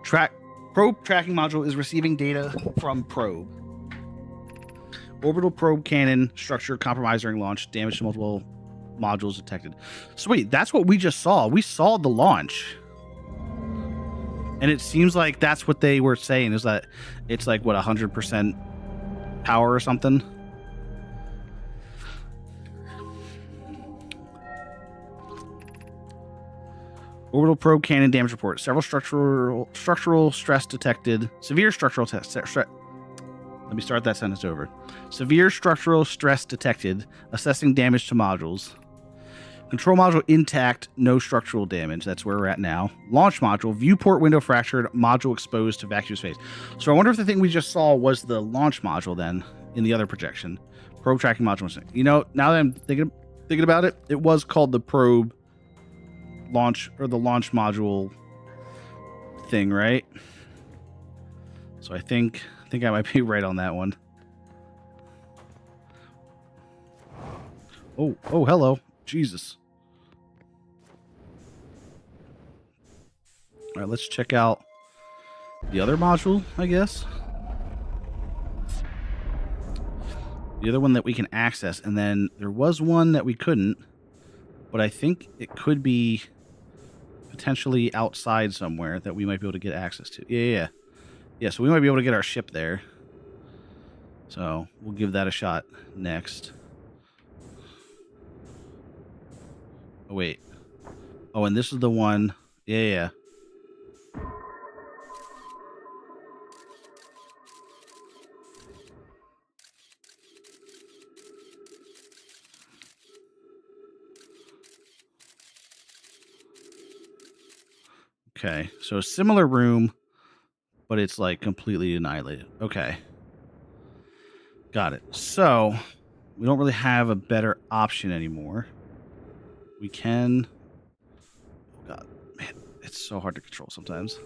Probe tracking module is receiving data from probe. Orbital probe cannon structure compromised during launch. Damage to multiple modules detected. So wait, that's what we just saw. We saw the launch. And it seems like that's what they were saying, is that it's like, what, 100% power or something? Orbital probe cannon damage report. Several structural stress detected. Severe structural test. Let me start that sentence over. Severe structural stress detected. Assessing damage to modules. Control module intact. No structural damage. That's where we're at now. Launch module. Viewport window fractured. Module exposed to vacuum space. So I wonder if the thing we just saw was the launch module then in the other projection. Probe tracking module. You know, now that I'm thinking about it, it was called the probe launch, or the launch module thing, right? So I think I might be right on that one. Oh, hello. Jesus. All right, let's check out the other module, I guess. The other one that we can access, and then there was one that we couldn't, but I think it could be potentially outside somewhere that we might be able to get access to. Yeah, so we might be able to get our ship there. So we'll give that a shot next. Oh, wait. Oh, and this is the one. Yeah. Okay, so a similar room, but it's like completely annihilated. Okay. Got it. So we don't really have a better option anymore. We can... Oh God, man, it's so hard to control sometimes.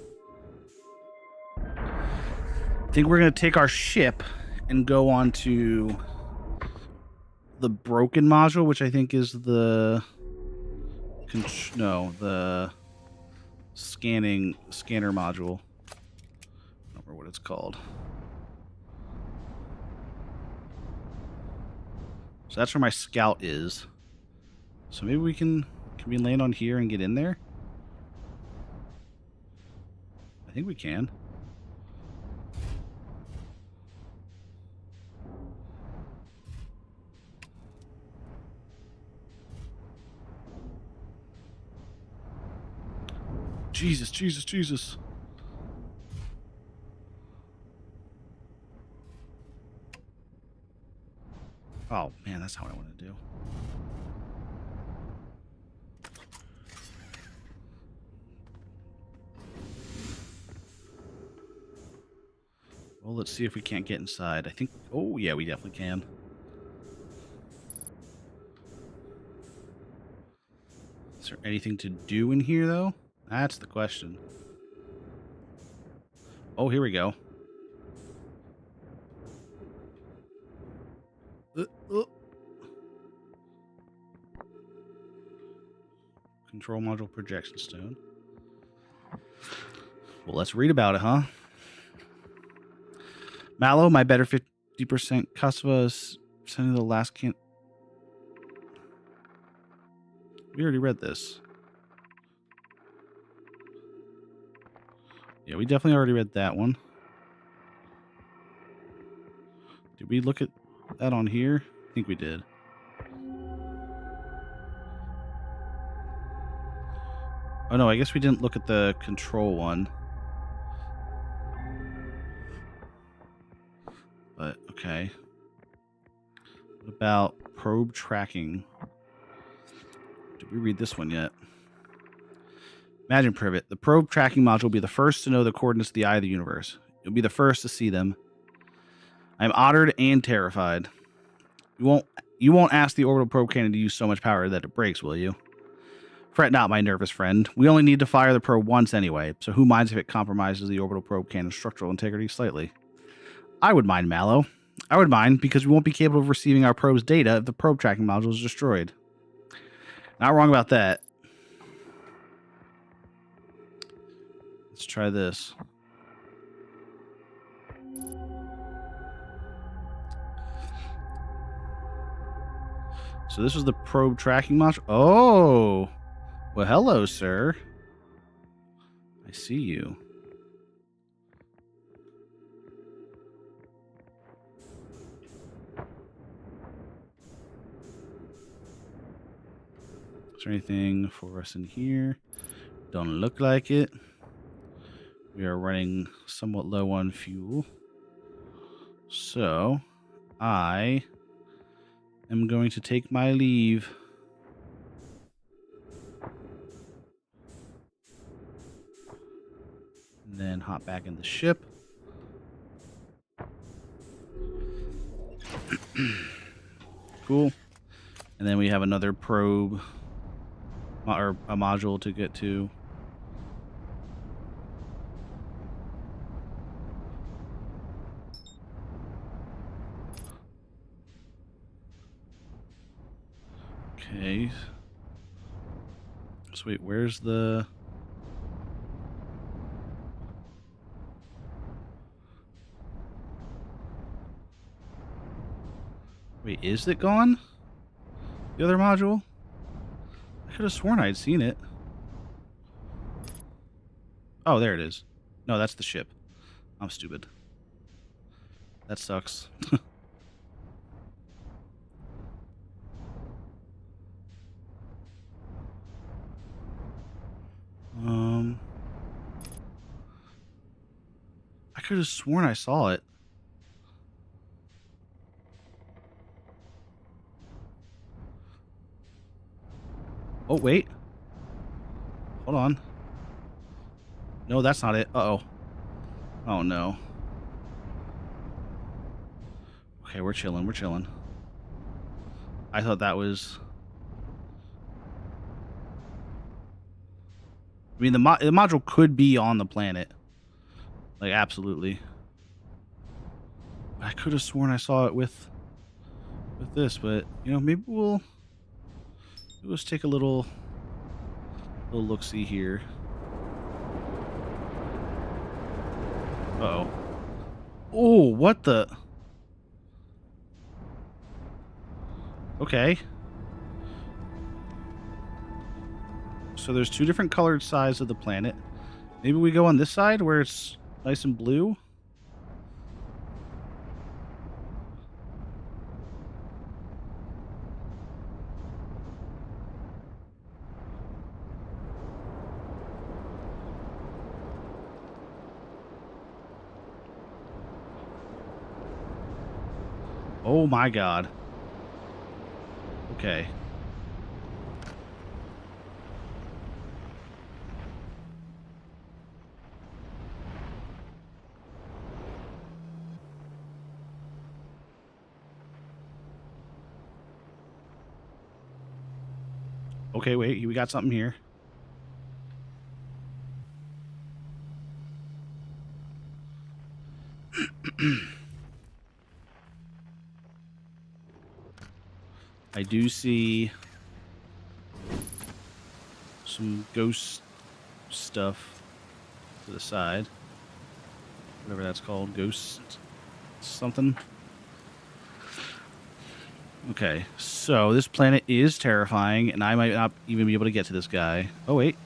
I think we're going to take our ship and go on to the broken module, which I think is the... the scanner module. I don't remember what it's called. So that's where my scout is. So maybe we can we land on here and get in there? I think we can. Jesus. Oh, man, that's how I want to do. Well, let's see if we can't get inside. I think... Oh, yeah, we definitely can. Is there anything to do in here, though? That's the question. Oh, here we go. Control module projection stone. Well, let's read about it, huh? Mallow, my better 50% Kasuva is sending the last can... We already read this. Yeah, we definitely already read that one. Did we look at that on here? I think we did. Oh no, I guess we didn't look at the control one. But, okay. What about probe tracking? Did we read this one yet? Imagine Privet. The probe tracking module will be the first to know the coordinates of the eye of the universe. You'll be the first to see them. I'm honored and terrified. You You won't ask the orbital probe cannon to use so much power that it breaks, will you? Fret not, my nervous friend. We only need to fire the probe once anyway, so who minds if it compromises the orbital probe cannon's structural integrity slightly? I would mind, Mallow. I would mind, because we won't be capable of receiving our probe's data if the probe tracking module is destroyed. Not wrong about that. Let's try this. So this was the probe tracking module. Oh! Well, hello, sir. I see you. Is there anything for us in here? Don't look like it. We are running somewhat low on fuel. So, I am going to take my leave. And then hop back in the ship. Cool. And then we have another probe or a module to get to. Okay. So wait, where's the... Wait, is it gone? The other module? I could have sworn I'd seen it. Oh, there it is. No, that's the ship. I'm stupid. That sucks. I could have sworn I saw it. Oh, wait. Hold on. No, that's not it. Uh-oh. Oh, no. Okay, we're chilling. We're chilling. I thought that was... I mean, the module could be on the planet. Like, absolutely. I could have sworn I saw it with this, but, you know, maybe let's take a little look-see here. Uh-oh. Oh, what the... Okay. So there's two different colored sides of the planet. Maybe we go on this side where it's nice and blue? Oh my god. Okay. Okay, wait, we got something here. I do see some ghost stuff to the side. Whatever that's called. Ghost something. Okay, so this planet is terrifying, and I might not even be able to get to this guy. Oh, wait.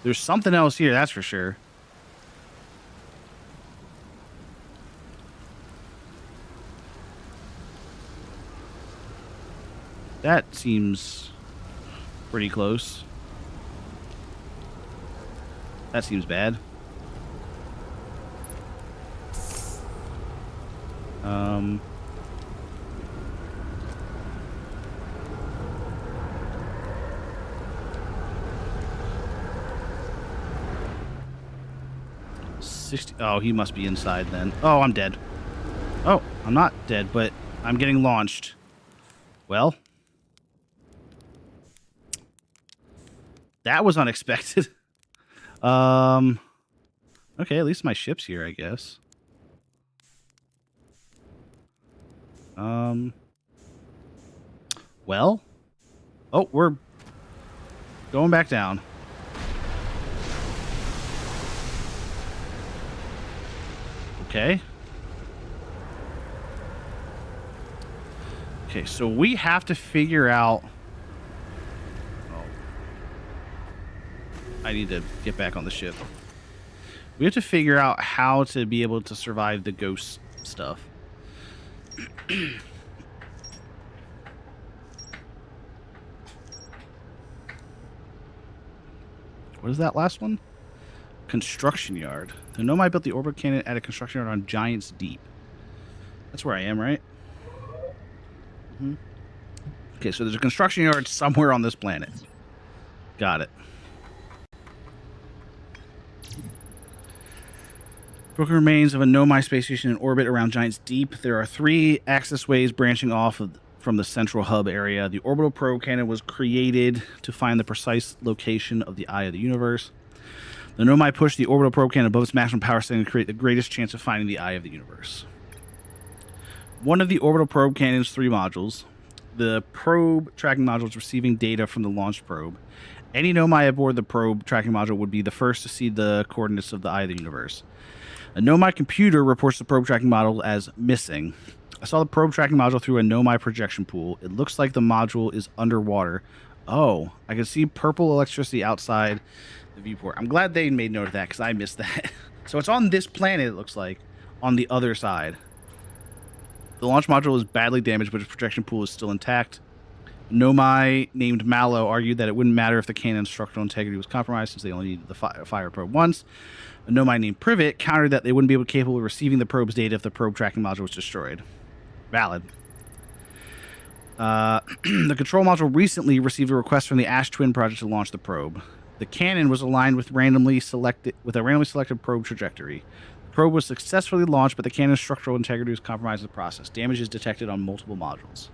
There's something else here, that's for sure. That seems pretty close. That seems bad. Oh, he must be inside then. Oh, I'm dead. Oh, I'm not dead, but I'm getting launched. Well, that was unexpected. Okay, at least my ship's here, I guess. Well, oh, we're going back down. Okay. Okay, so we have to figure out... Oh. I need to get back on the ship. We have to figure out how to be able to survive the ghost stuff. What is that last one? Construction yard. The Nomai built the orbital cannon at a construction yard on Giant's Deep. That's where I am, right? Mm-hmm. Okay, so there's a construction yard somewhere on this planet. Got it. Broken remains of a Nomai space station in orbit around Giant's Deep. There are 3 access ways branching off from the central hub area. The orbital probe cannon was created to find the precise location of the Eye of the Universe. The Nomai pushed the orbital probe cannon above its maximum power setting to create the greatest chance of finding the Eye of the Universe. One of the orbital probe cannon's 3 modules. The probe tracking module is receiving data from the launched probe. Any Nomai aboard the probe tracking module would be the first to see the coordinates of the Eye of the Universe. A Nomai computer reports the probe tracking module as missing. I saw the probe tracking module through a Nomai projection pool. It looks like the module is underwater. Oh, I can see purple electricity outside the viewport. I'm glad they made note of that because I missed that. So it's on this planet, it looks like, on the other side. The launch module is badly damaged, but its projection pool is still intact. Nomai named Mallow argued that it wouldn't matter if the cannon's structural integrity was compromised since they only needed the fire probe once. A Nomai named Privet countered that they wouldn't be able capable of receiving the probe's data if the probe tracking module was destroyed. Valid. The control module recently received a request from the Ash Twin project to launch the probe. The cannon was aligned with a randomly selected probe trajectory. The probe was successfully launched, but the cannon's structural integrity was compromised in the process. Damage is detected on multiple modules.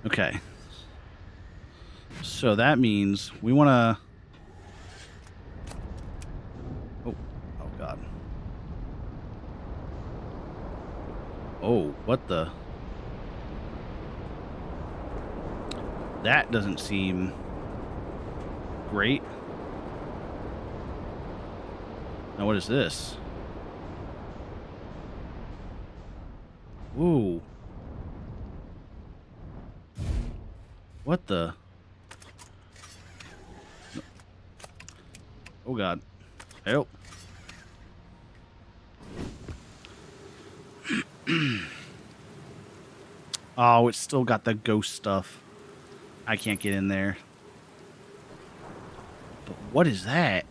Okay. So that means we want to... Oh God. Oh, what the... That doesn't seem great. Now what is this? Ooh. What the... Oh God. Help. Oh, it's still got the ghost stuff. I can't get in there. But what is that?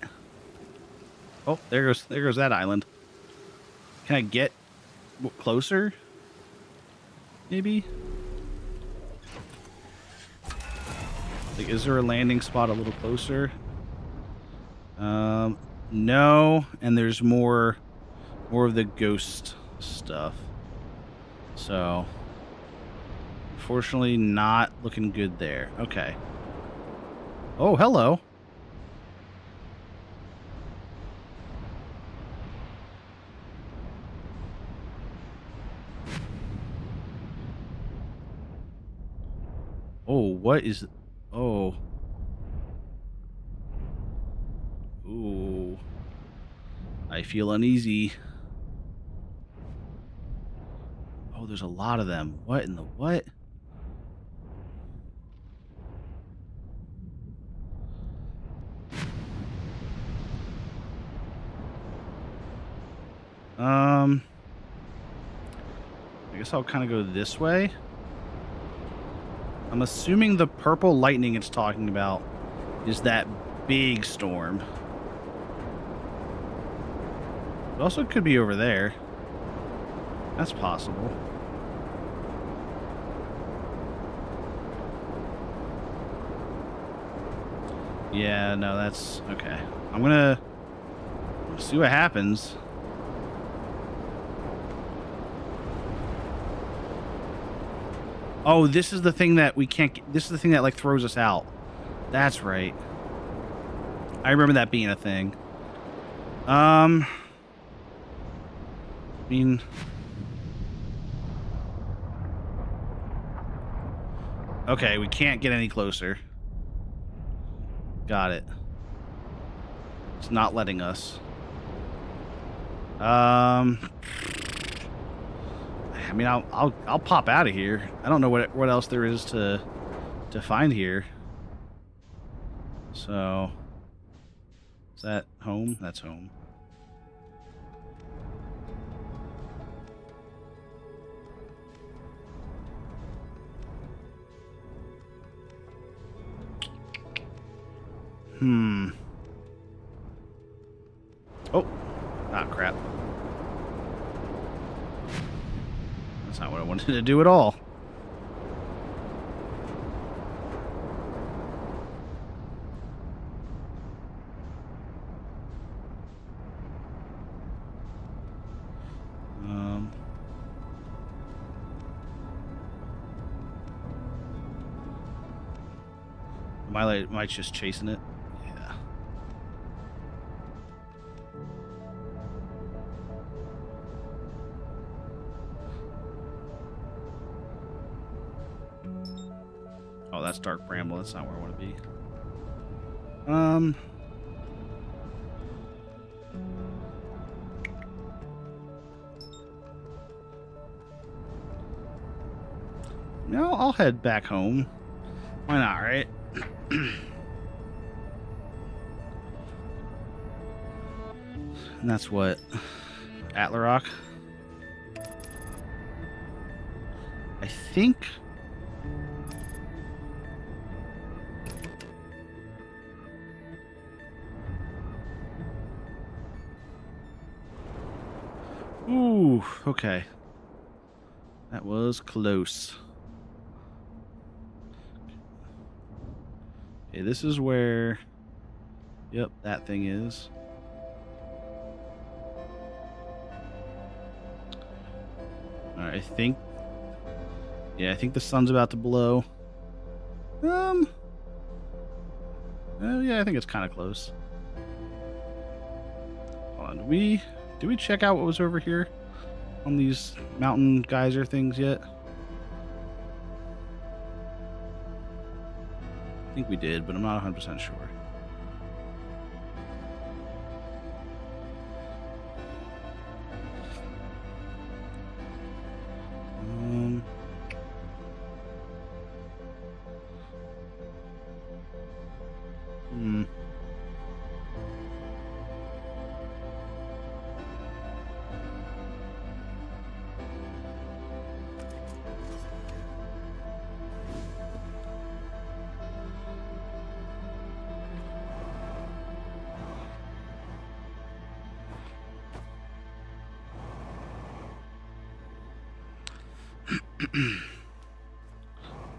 Oh, there goes that island. Can I get closer? Maybe? Like, is there a landing spot a little closer? No, and there's more of the ghost stuff. So, unfortunately, not looking good there. Okay. Oh, hello. Oh, what is... Oh. Ooh. I feel uneasy. Oh, there's a lot of them. What in the what? I guess I'll kind of go this way. I'm assuming the purple lightning it's talking about is that big storm. It also could be over there. That's possible. Yeah, no, that's... Okay. I'm gonna see what happens. Oh, this is the thing that we can't get, this is the thing that like throws us out. That's right. I remember that being a thing. I mean, okay, we can't get any closer. Got it. It's not letting us. I mean, I'll pop out of here. I don't know what else there is to find here. So, is that home? That's home. Oh, crap. That's not what I wanted to do at all. Am I just chasing it? Yeah. Oh, that's Dark Bramble. That's not where I want to be. No, I'll head back home. Why not, right? And that's what? Atlarock? I think... Ooh, okay. That was close. Okay, this is where... Yep, that thing is. Alright, I think... Yeah, I think the sun's about to blow. Yeah, I think it's kind of close. Hold on, did we check out what was over here on these mountain geyser things yet? I think we did, but I'm not 100% sure.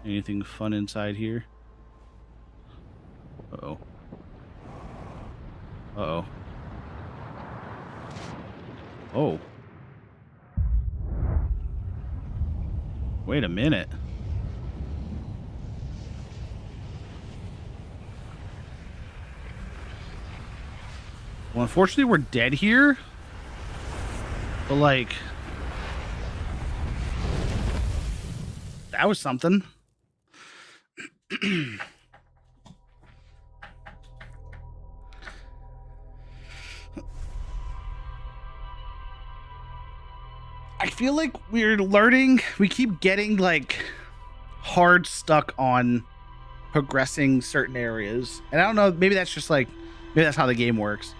Anything fun inside here? Uh-oh. Uh-oh. Oh. Wait a minute. Well, unfortunately, we're dead here. But, like... That was something. I feel like we're learning. We keep getting, like, hard stuck on progressing certain areas. And I don't know, maybe that's just, like... Maybe that's how the game works.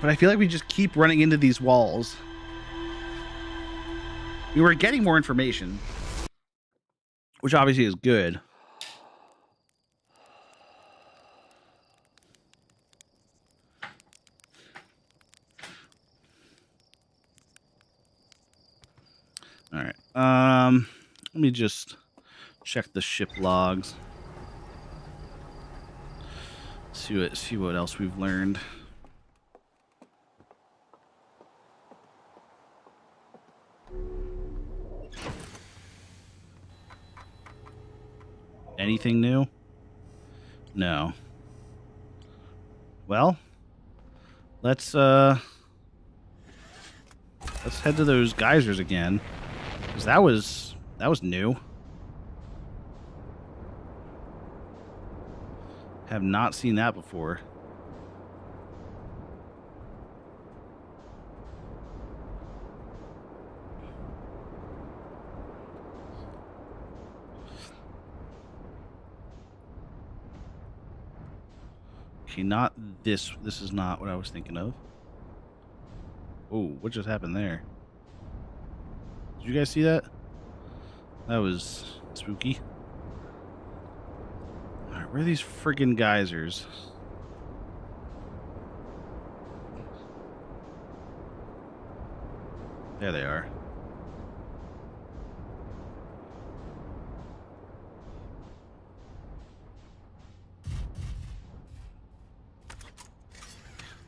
But I feel like we just keep running into these walls. We were getting more information, which obviously is good. All right. Let me just check the ship logs. See what else we've learned. Anything new? No. Well, let's head to those geysers again, because that was new. Have not seen that before. Okay, not this. This is not what I was thinking of. Oh, what just happened there? Did you guys see that? That was spooky. Alright, where are these friggin' geysers? There they are.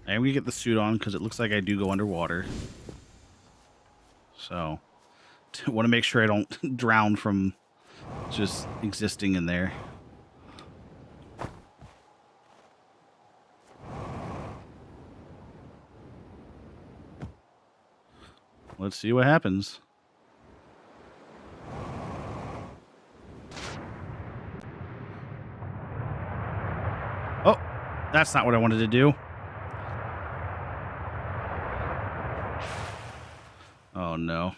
And we get the suit on because it looks like I do go underwater. So, want to make sure I don't drown from just existing in there. Let's see what happens. Oh, that's not what I wanted to do. Oh, no.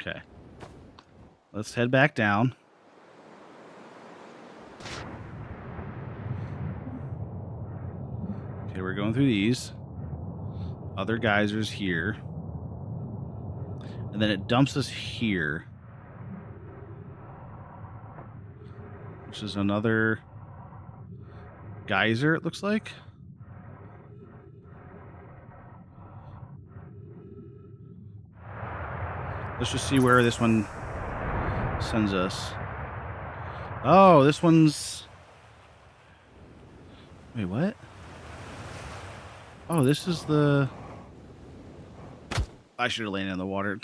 Okay. Let's head back down. Okay, we're going through these. Other geysers here. And then it dumps us here. Which is another geyser, it looks like. Let's just see where this one sends us. Oh, this one's... Wait, what? Oh, this is the... I should have landed in the water.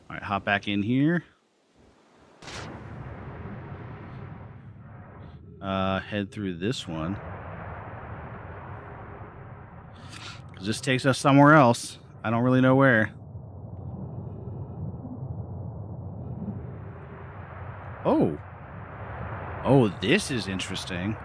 Alright, hop back in here. Head through this one. Because this takes us somewhere else. I don't really know where. Oh. Oh, this is interesting.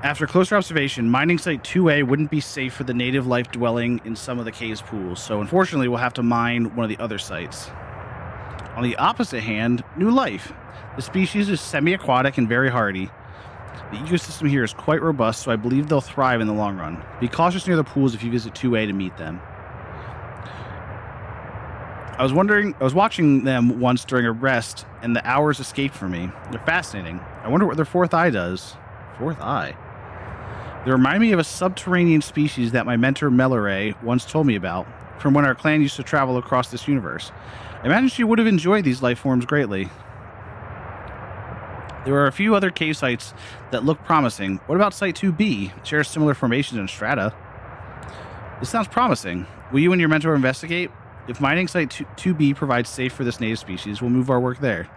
After closer observation, mining site 2A wouldn't be safe for the native life dwelling in some of the cave's pools, so unfortunately we'll have to mine one of the other sites. On the opposite hand, new life. The species is semi-aquatic and very hardy. The ecosystem here is quite robust, so I believe they'll thrive in the long run. Be cautious near the pools if you visit 2A to meet them. I was watching them once during a rest, and the hours escaped from me. They're fascinating. I wonder what their fourth eye does. Fourth eye? They remind me of a subterranean species that my mentor Melore once told me about, from when our clan used to travel across this universe. I imagine she would have enjoyed these life forms greatly. There are a few other cave sites that look promising. What about Site 2B? It shares similar formations and strata. This sounds promising. Will you and your mentor investigate? If mining Site 2B provides safe for this native species, we'll move our work there.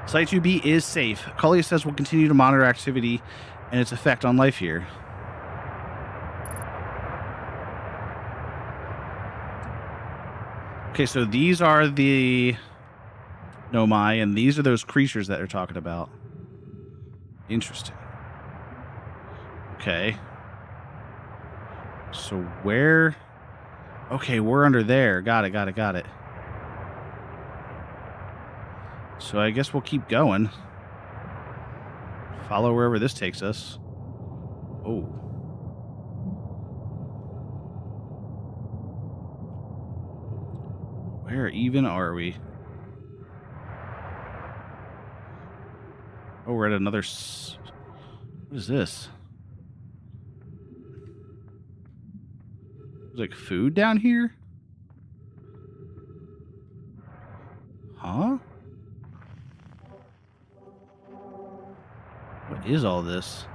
Site 2B is safe. Cully says we'll continue to monitor activity and its effect on life here. Okay, so these are the Nomai, and these are those creatures that they're talking about. Interesting. Okay. So where... Okay, we're under there. Got it. So I guess we'll keep going. Follow wherever this takes us. Oh. Where even are we? Oh, we're at another... What is this? There's like food down here? Huh? What is all this?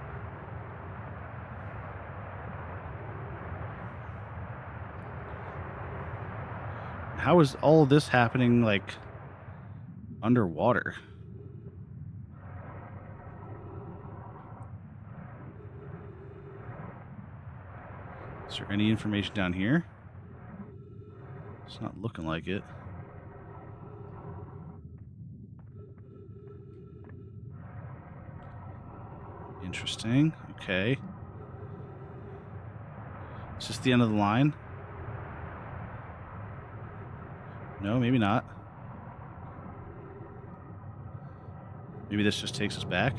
How is all of this happening, like, underwater? Is there any information down here? It's not looking like it. Interesting. Okay. Is this the end of the line? No, maybe not. Maybe this just takes us back.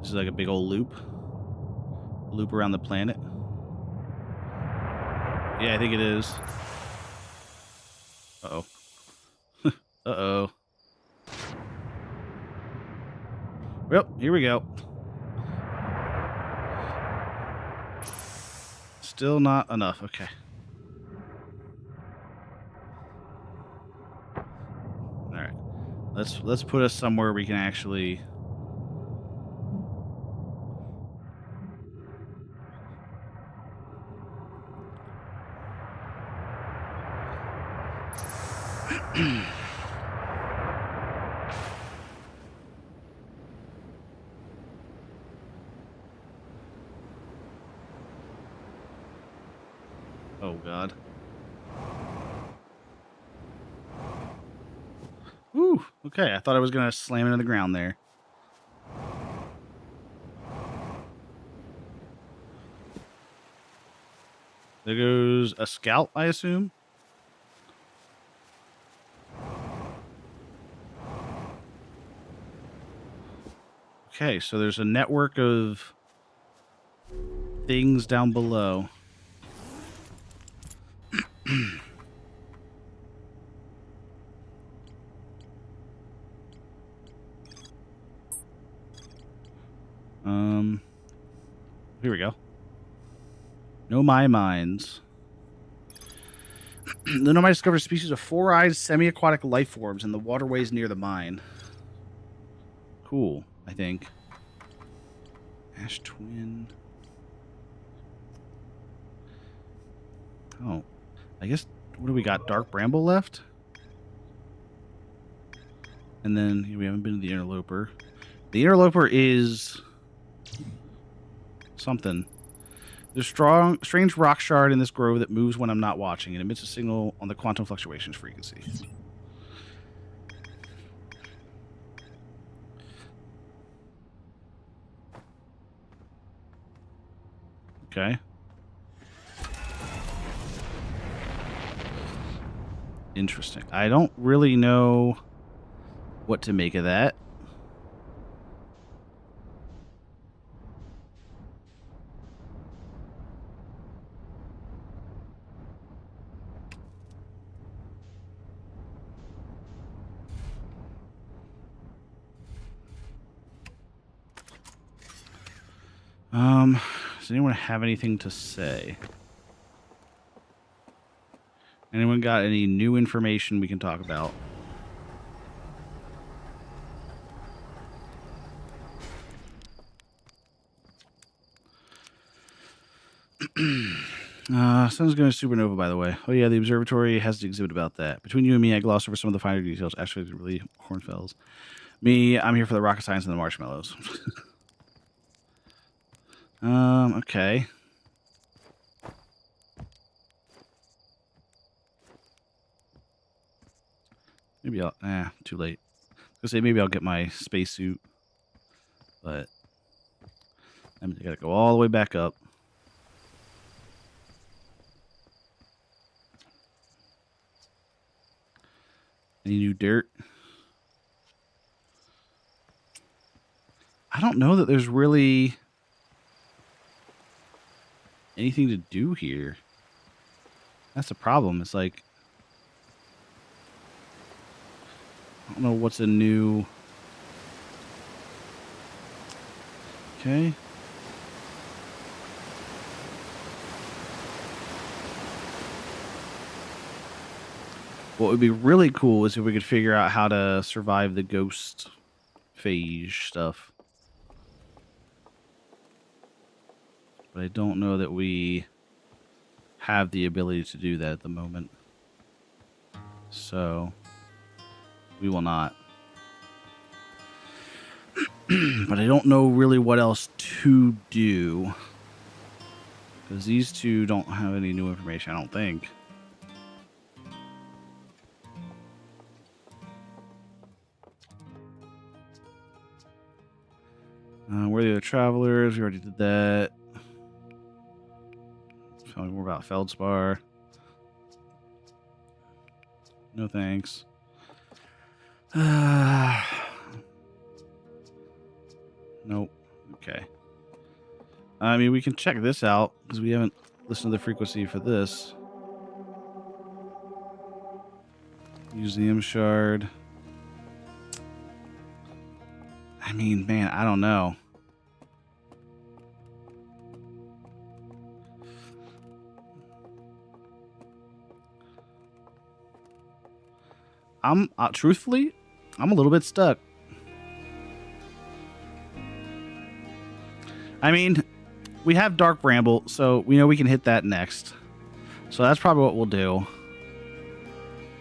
This is like a big old loop. Loop around the planet. Yeah, I think it is. Uh-oh. Uh-oh. Well, here we go. Still not enough. Okay. All right. Let's put us somewhere we can actually Oh god. Ooh, okay. I thought I was gonna slam into the ground there. There goes a scout, I assume. Okay, so there's a network of things down below. Here we go. No my mines. The Nomai discovered a species of four-eyed semi-aquatic life forms in the waterways near the mine. Cool, I think. Ash twin. Oh, I guess, what do we got? Dark bramble left? And then we haven't been to the interloper. The interloper is something. There's strange rock shard in this grove that moves when I'm not watching. It emits a signal on the quantum fluctuations frequency. Okay. Interesting. I don't really know what to make of that. Does anyone have anything to say? Anyone got any new information we can talk about? Sun's going to supernova, by the way. Oh, yeah, the observatory has an exhibit about that. Between you and me, I glossed over some of the finer details. Actually, it's really hornfells. Me, I'm here for the rocket science and the marshmallows. Okay. Maybe I'll... too late. I was going to say, maybe I'll get my spacesuit. But... I gotta go all the way back up. Any new dirt? I don't know that there's really anything to do here. That's the problem. It's like, I don't know what's a new... Okay. What would be really cool is if we could figure out how to survive the ghost phase stuff. But I don't know that we have the ability to do that at the moment. So we will not. But I don't know really what else to do. Because these two don't have any new information, I don't think. Worthy of the Travelers, we already did that. Tell me more about Feldspar. No thanks. Nope. Okay. I mean, we can check this out because we haven't listened to the frequency for this. Museum shard. I mean, man, I don't know. Truthfully, I'm a little bit stuck. I mean, we have Dark Bramble, so we know we can hit that next. So that's probably what we'll do.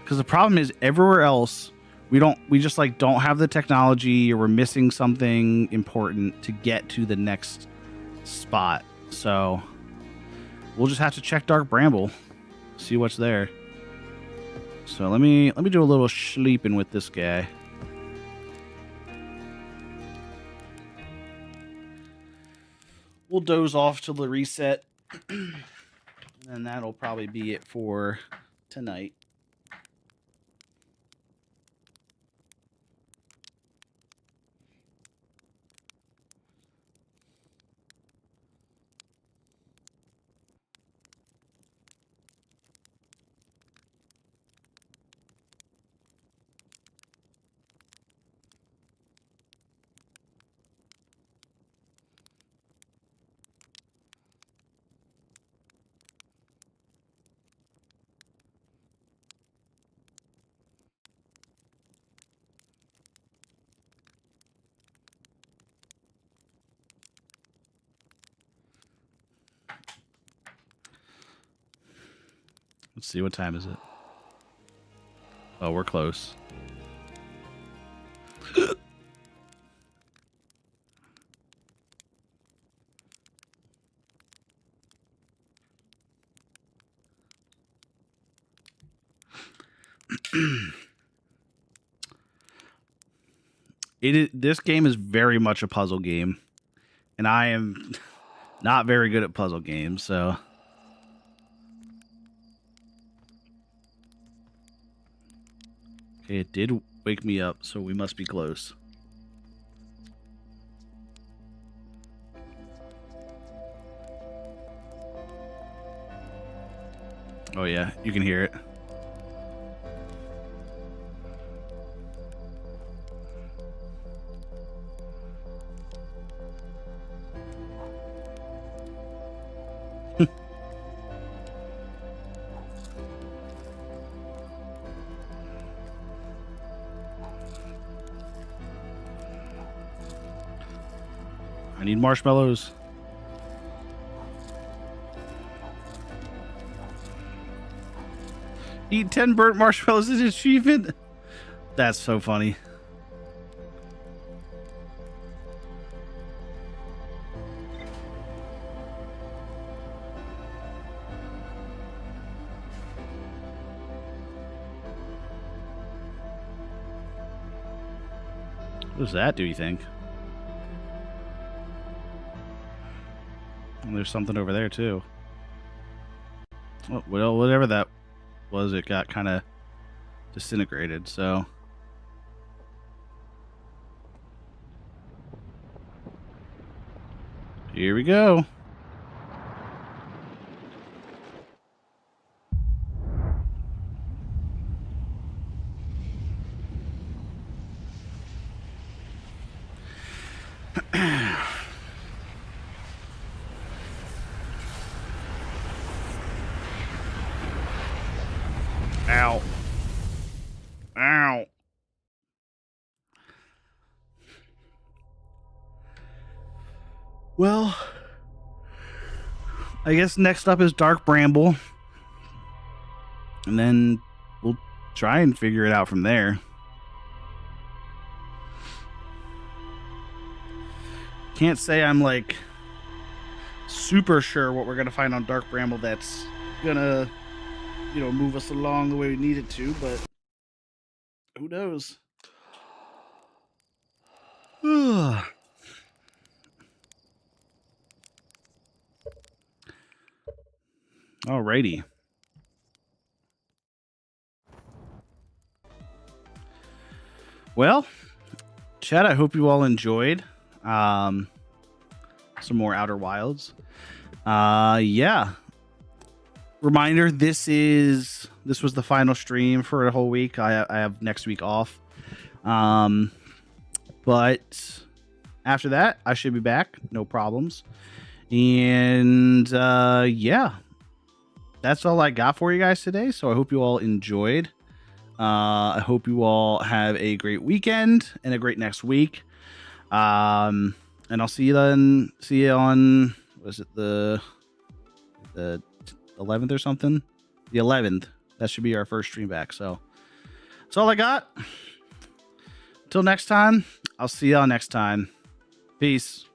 Because the problem is everywhere else, we just like don't have the technology, or we're missing something important to get to the next spot. So we'll just have to check Dark Bramble, see what's there. So let me do a little sleeping with this guy. We'll doze off till the reset, and that'll probably be it for tonight. Let's see, what time is it? Oh, we're close. This game is very much a puzzle game, and I am not very good at puzzle games, so okay, it did wake me up, so we must be close. Oh yeah, you can hear it. I need marshmallows. Eat 10 burnt marshmallows is an achievement. That's so funny. What does that do, you think? And there's something over there, too. Well, whatever that was, it got kind of disintegrated, so... Here we go. Ow. Well, I guess next up is Dark Bramble. And then we'll try and figure it out from there. Can't say I'm like super sure what we're gonna find on Dark Bramble that's gonna, you know, move us along the way we need it to, but who knows? Alrighty. Well, chat, I hope you all enjoyed some more Outer Wilds. Yeah. Reminder, this was the final stream for a whole week. I have next week off. But after that, I should be back. No problems. And yeah. That's all I got for you guys today. So I hope you all enjoyed. I hope you all have a great weekend and a great next week. And I'll see you then. See you on, was it the 11th or something? The 11th. That should be our first stream back. So that's all I got. Until next time, I'll see y'all next time. Peace.